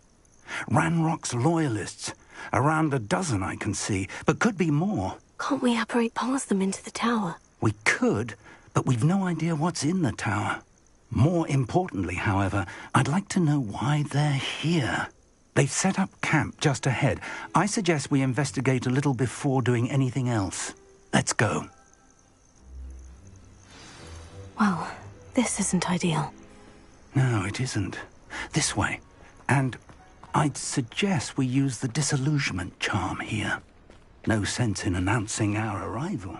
Ranrock's loyalists. Around a dozen I can see, but could be more. Can't we apparate past them into the tower? We could, but we've no idea what's in the tower. More importantly, however, I'd like to know why they're here. They've set up camp just ahead. I suggest we investigate a little before doing anything else. Let's go. Well, this isn't ideal. No, it isn't. This way. And I'd suggest we use the disillusionment charm here. No sense in announcing our arrival.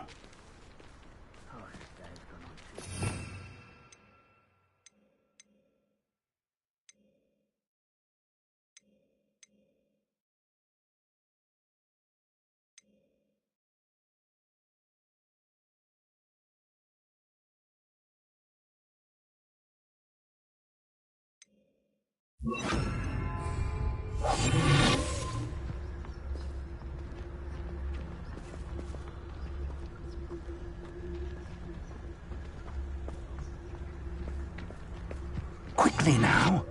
Quickly now.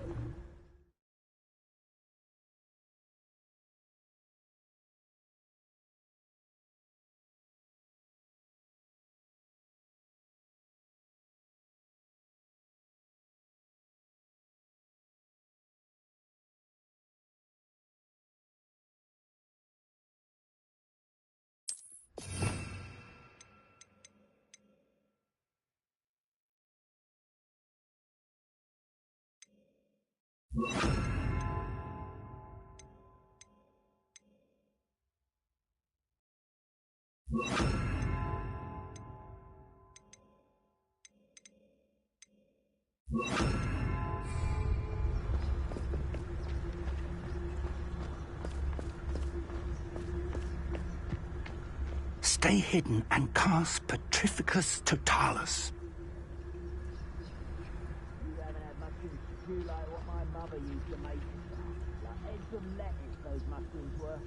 Stay hidden and cast Petrificus Totalis. You haven't had much stew like what my mother used to make. Like eggs and lettuce, those mushrooms were.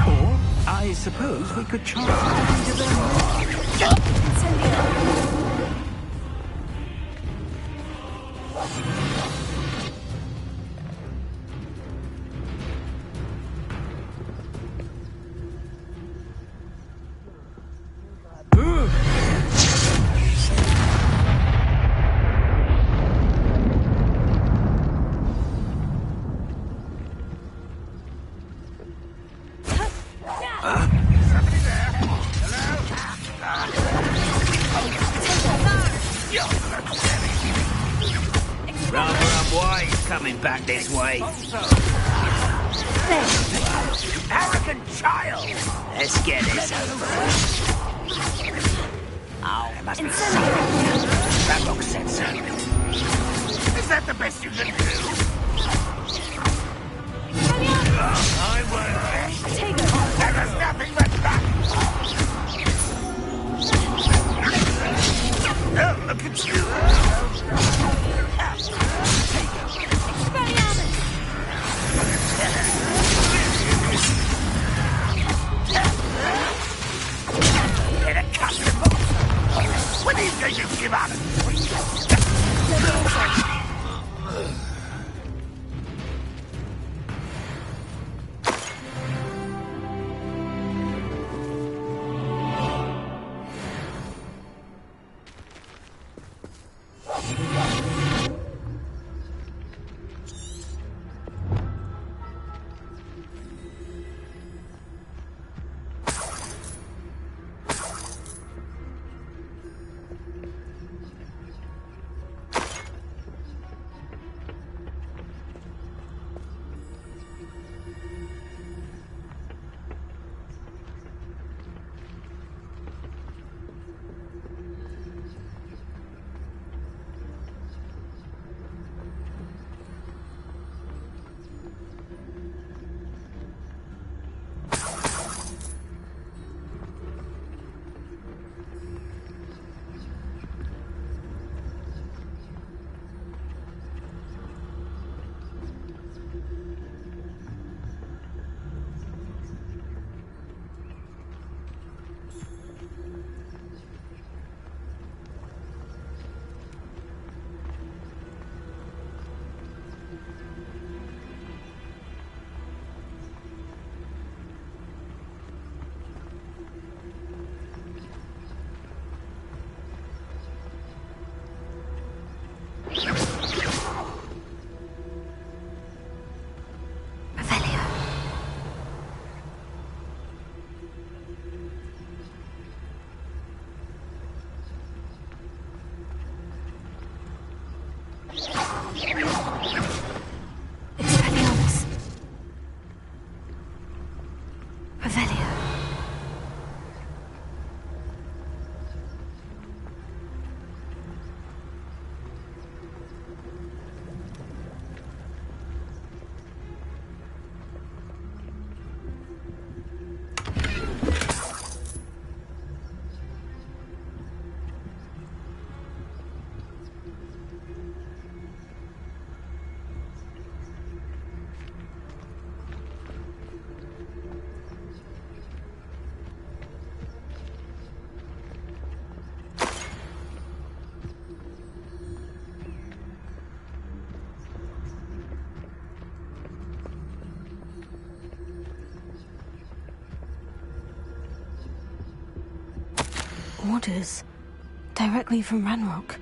Or, I suppose we could chance it into them. Round her up wide. coming back this way. Arrogant child! Let's get this over. Oh, there must be something. That book said so. Is that the best you can do? I won't. Take it. There is nothing but that. Oh, look at you. Get a customer. When are you going to give up? Orders. Directly from Ranrock.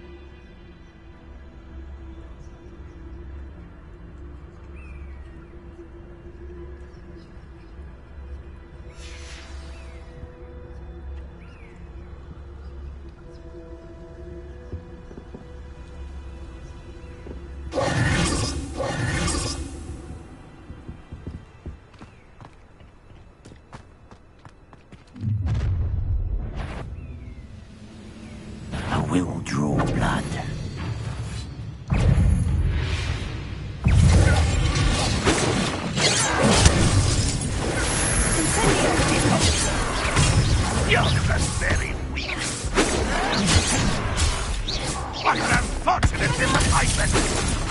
Will draw blood. You're just very weak. What an unfortunate disappointment.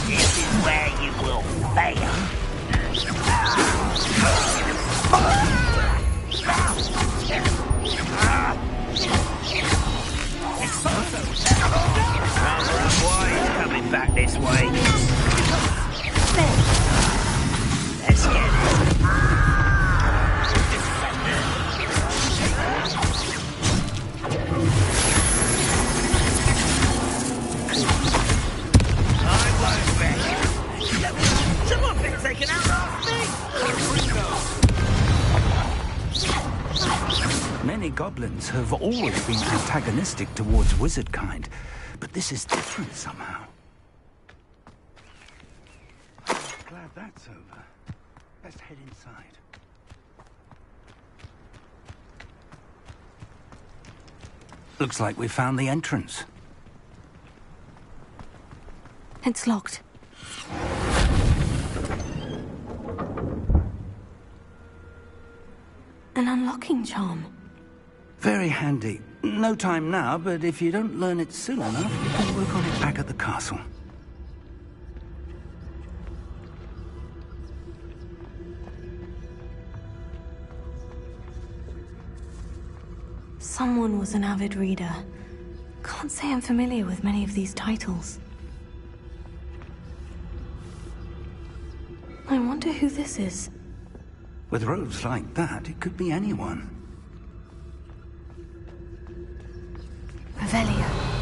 This is where you will fail. Why is coming back this way? Let's get it. I won't bet. Someone been taken out last thing. Many goblins have always been antagonistic towards wizard kind, but this is different somehow. glad that's over. Let's head inside. Looks like we found the entrance. It's locked. An unlocking charm. Very handy. No time now, but if you don't learn it soon enough, you can work on it back at the castle. Someone was an avid reader. Can't say I'm familiar with many of these titles. I wonder who this is. With robes like that, it could be anyone. Revelio.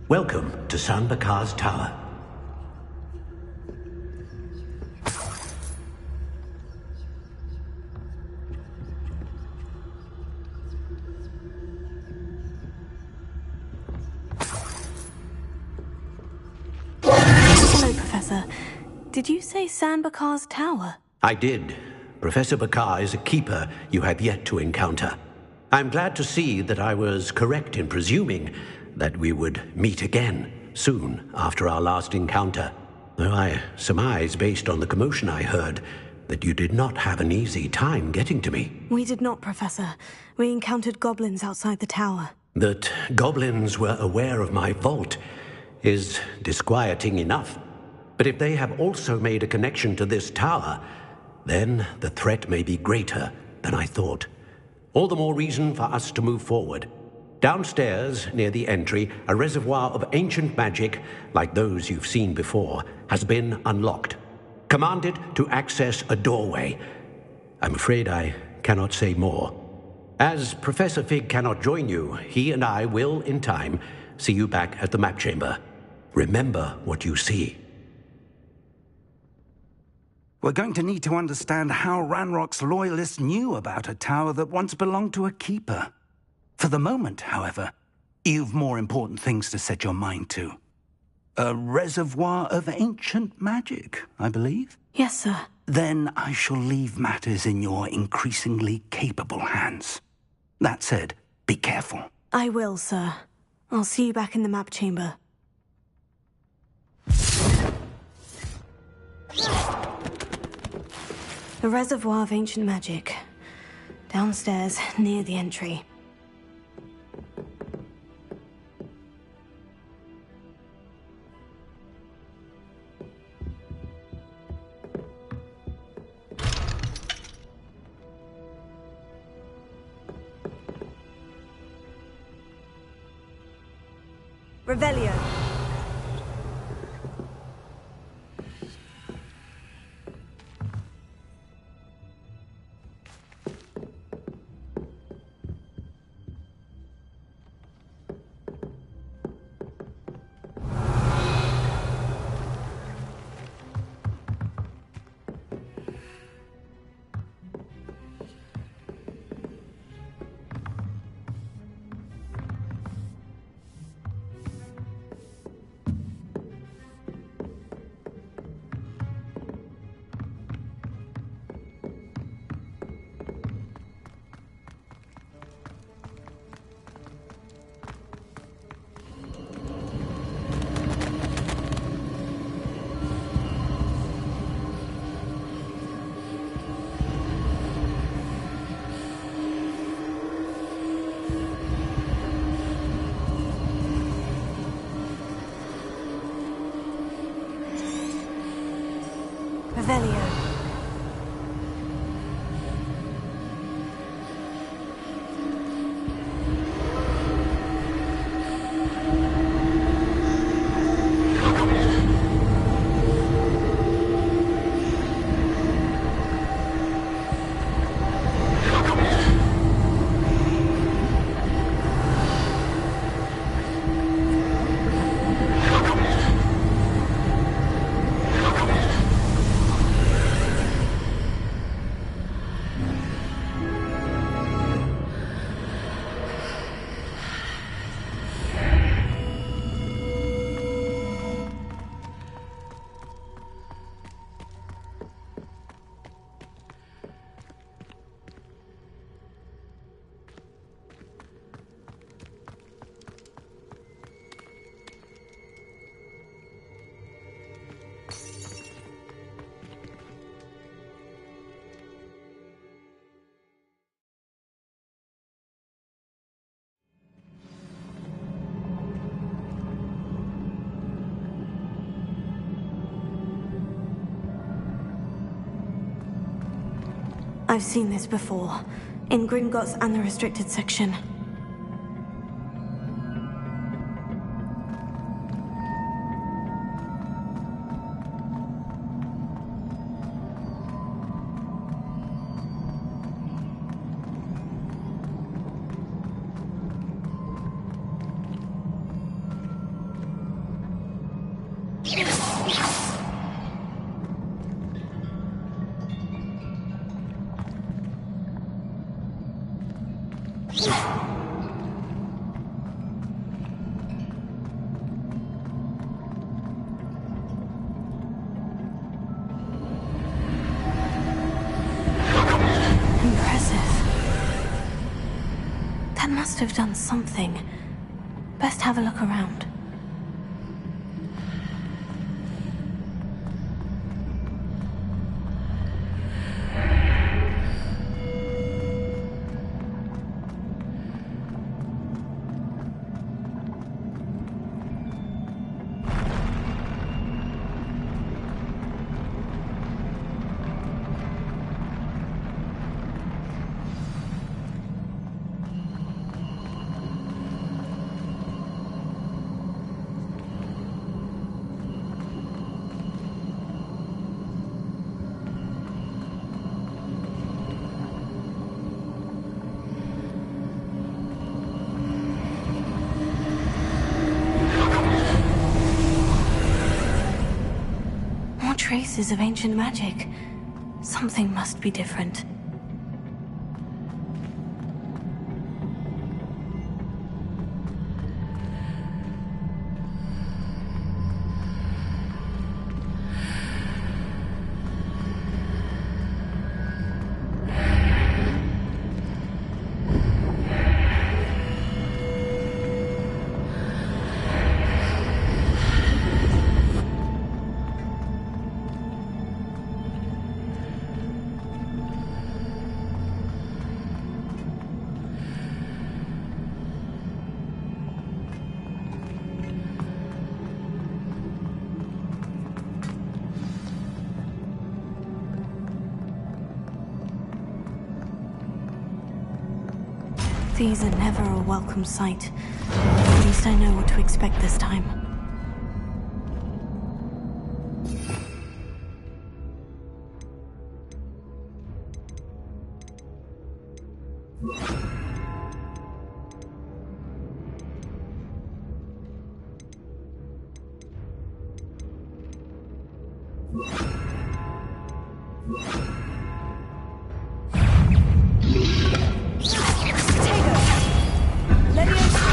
Welcome to San Bakar's Tower. Hello, Professor. Did you say San Bakar's Tower? I did. Professor Bakar is a keeper you have yet to encounter. I'm glad to see that I was correct in presuming that we would meet again soon after our last encounter. Though I surmise, based on the commotion I heard, that you did not have an easy time getting to me. We did not, Professor. We encountered goblins outside the tower. That goblins were aware of my vault is disquieting enough. But if they have also made a connection to this tower, then the threat may be greater than I thought. All the more reason for us to move forward. Downstairs, near the entry, a reservoir of ancient magic, like those you've seen before, has been unlocked. Command it to access a doorway. I'm afraid I cannot say more. As Professor Fig cannot join you, he and I will, in time, see you back at the map chamber. Remember what you see. We're going to need to understand how Ranrock's loyalists knew about a tower that once belonged to a keeper. For the moment, however, you've more important things to set your mind to. A reservoir of ancient magic, I believe? Yes, sir. Then I shall leave matters in your increasingly capable hands. That said, be careful. I will, sir. I'll see you back in the map chamber. The reservoir of ancient magic. Downstairs, near the entry. Revelio. Revelio. I've seen this before, in Gringotts and the restricted section. Have done something. Best have a look around. Traces of ancient magic. Something must be different. These are never a welcome sight. At least I know what to expect this time. Leviosa!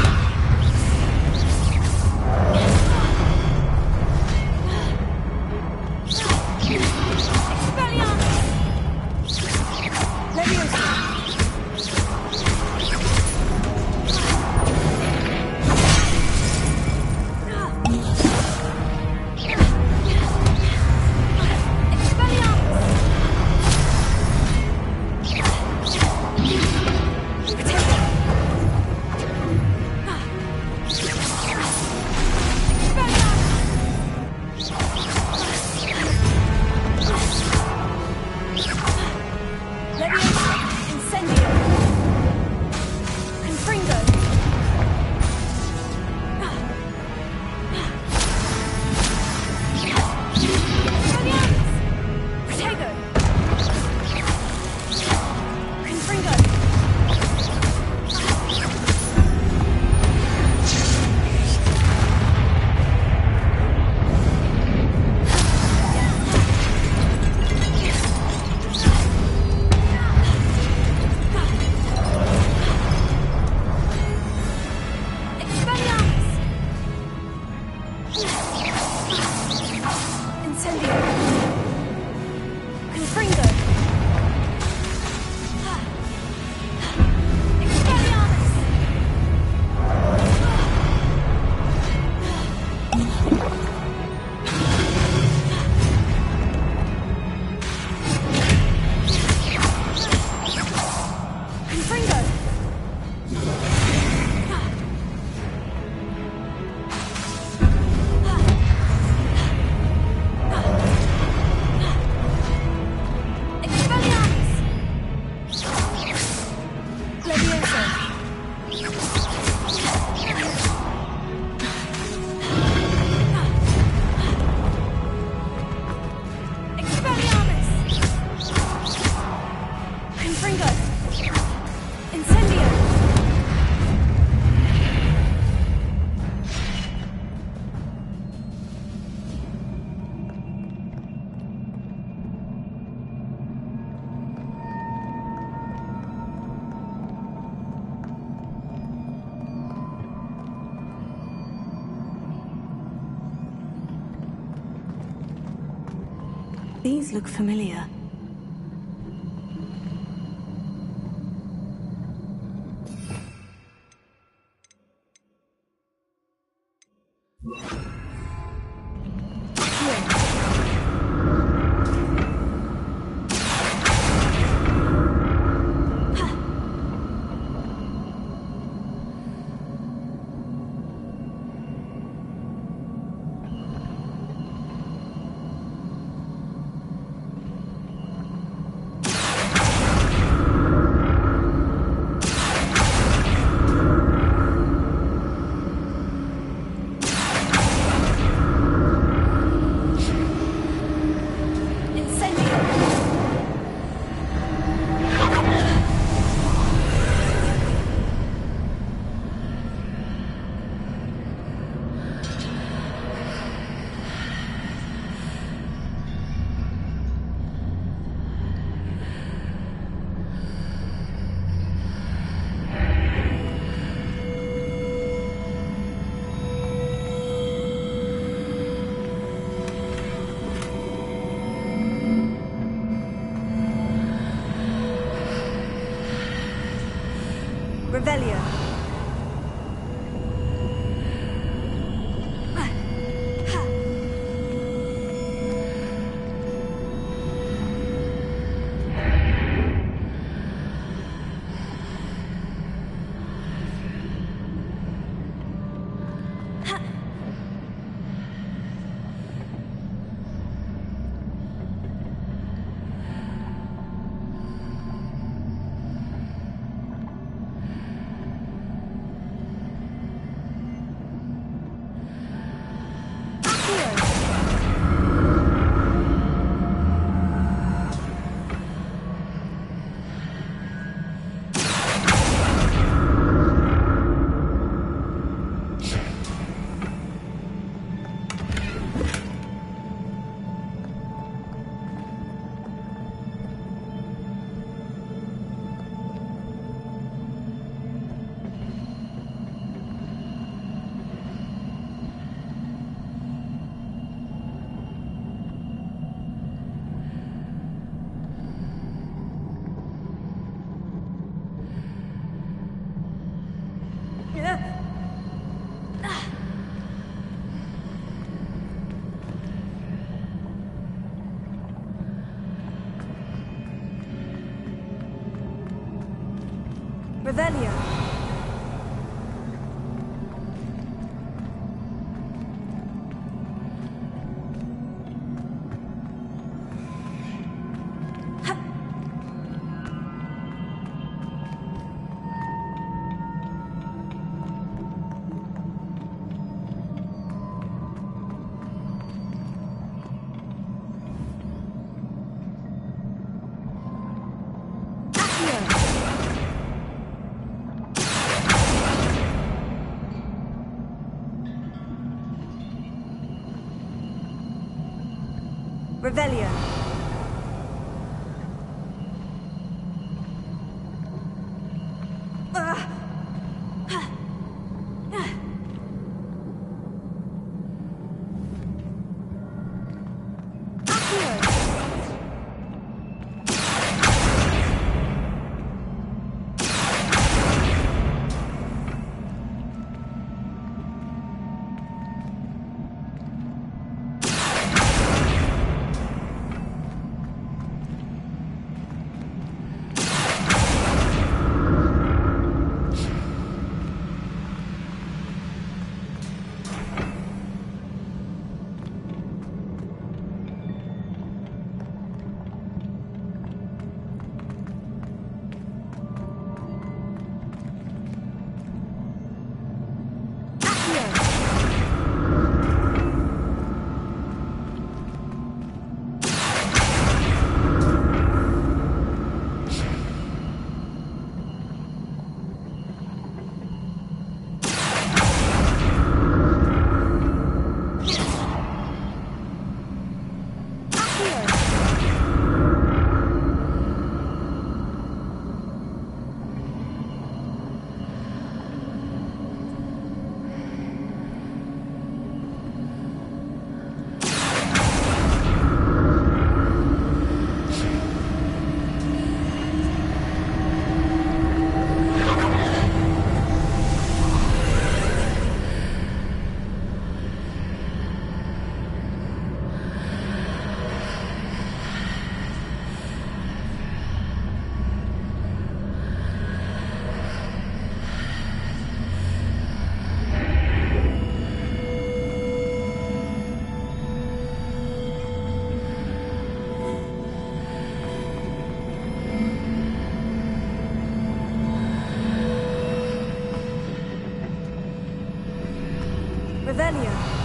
These look familiar. Revelio. Revelio. Revelio. Revelio.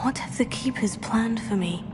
What have the Keepers planned for me?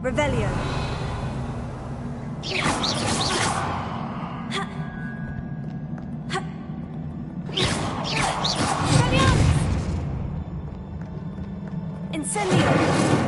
Revelio. Incendio.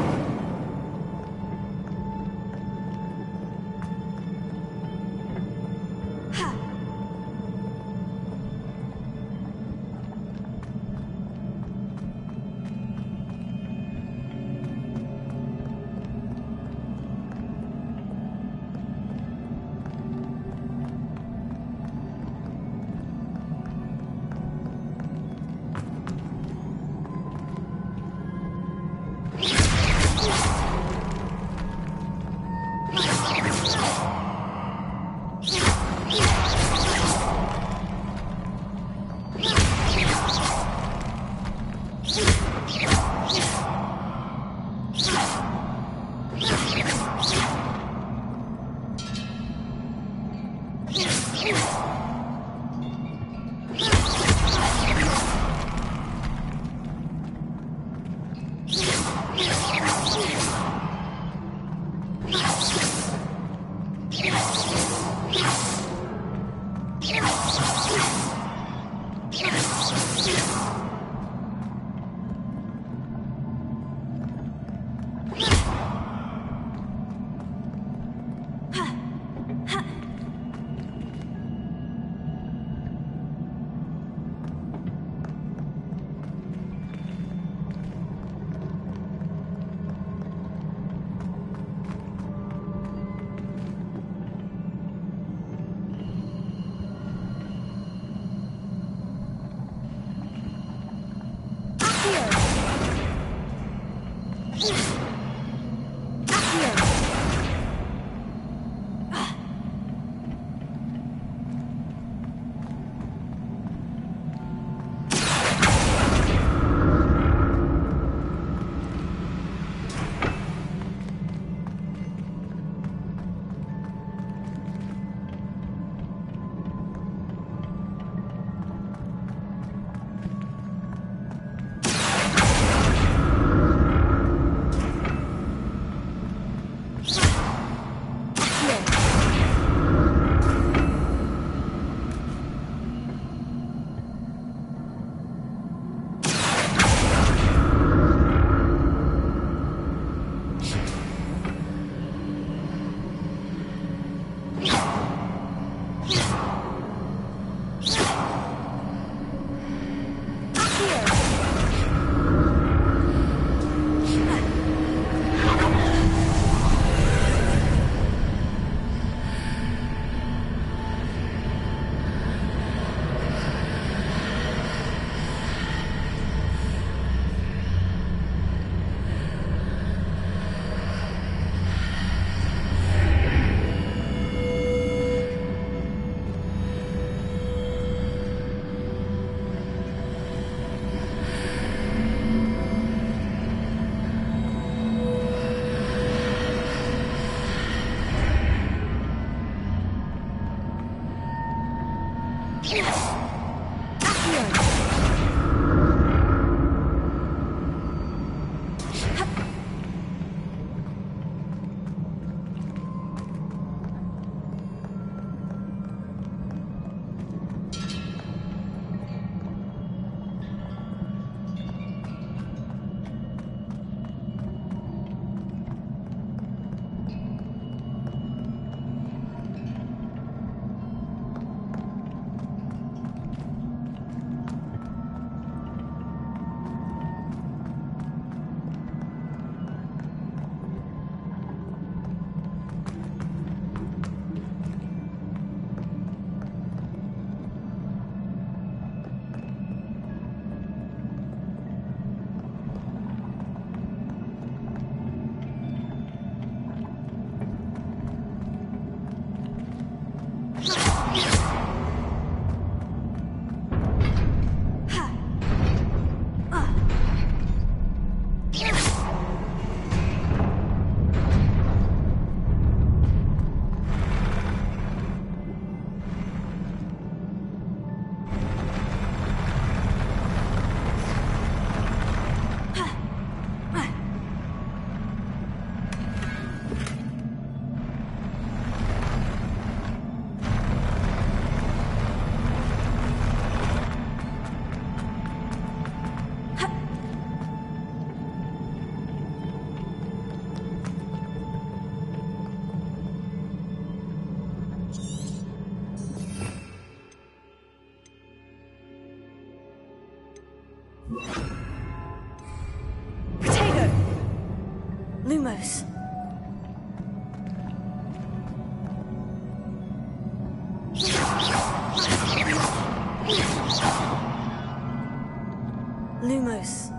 Lumos. Lumos.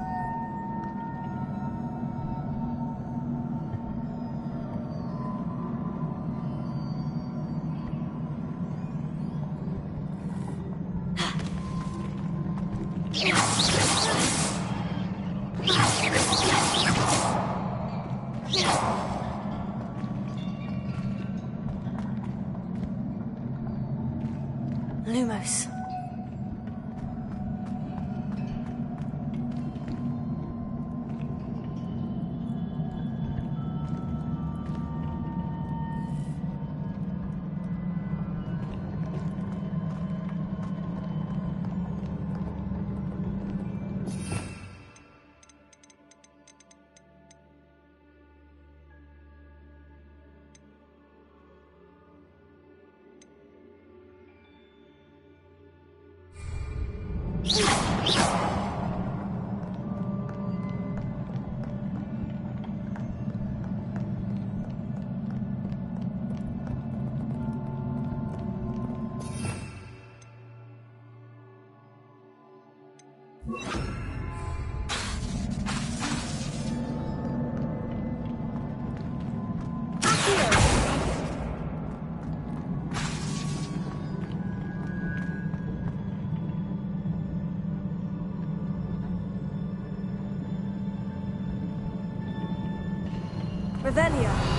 Lumos. Revelia.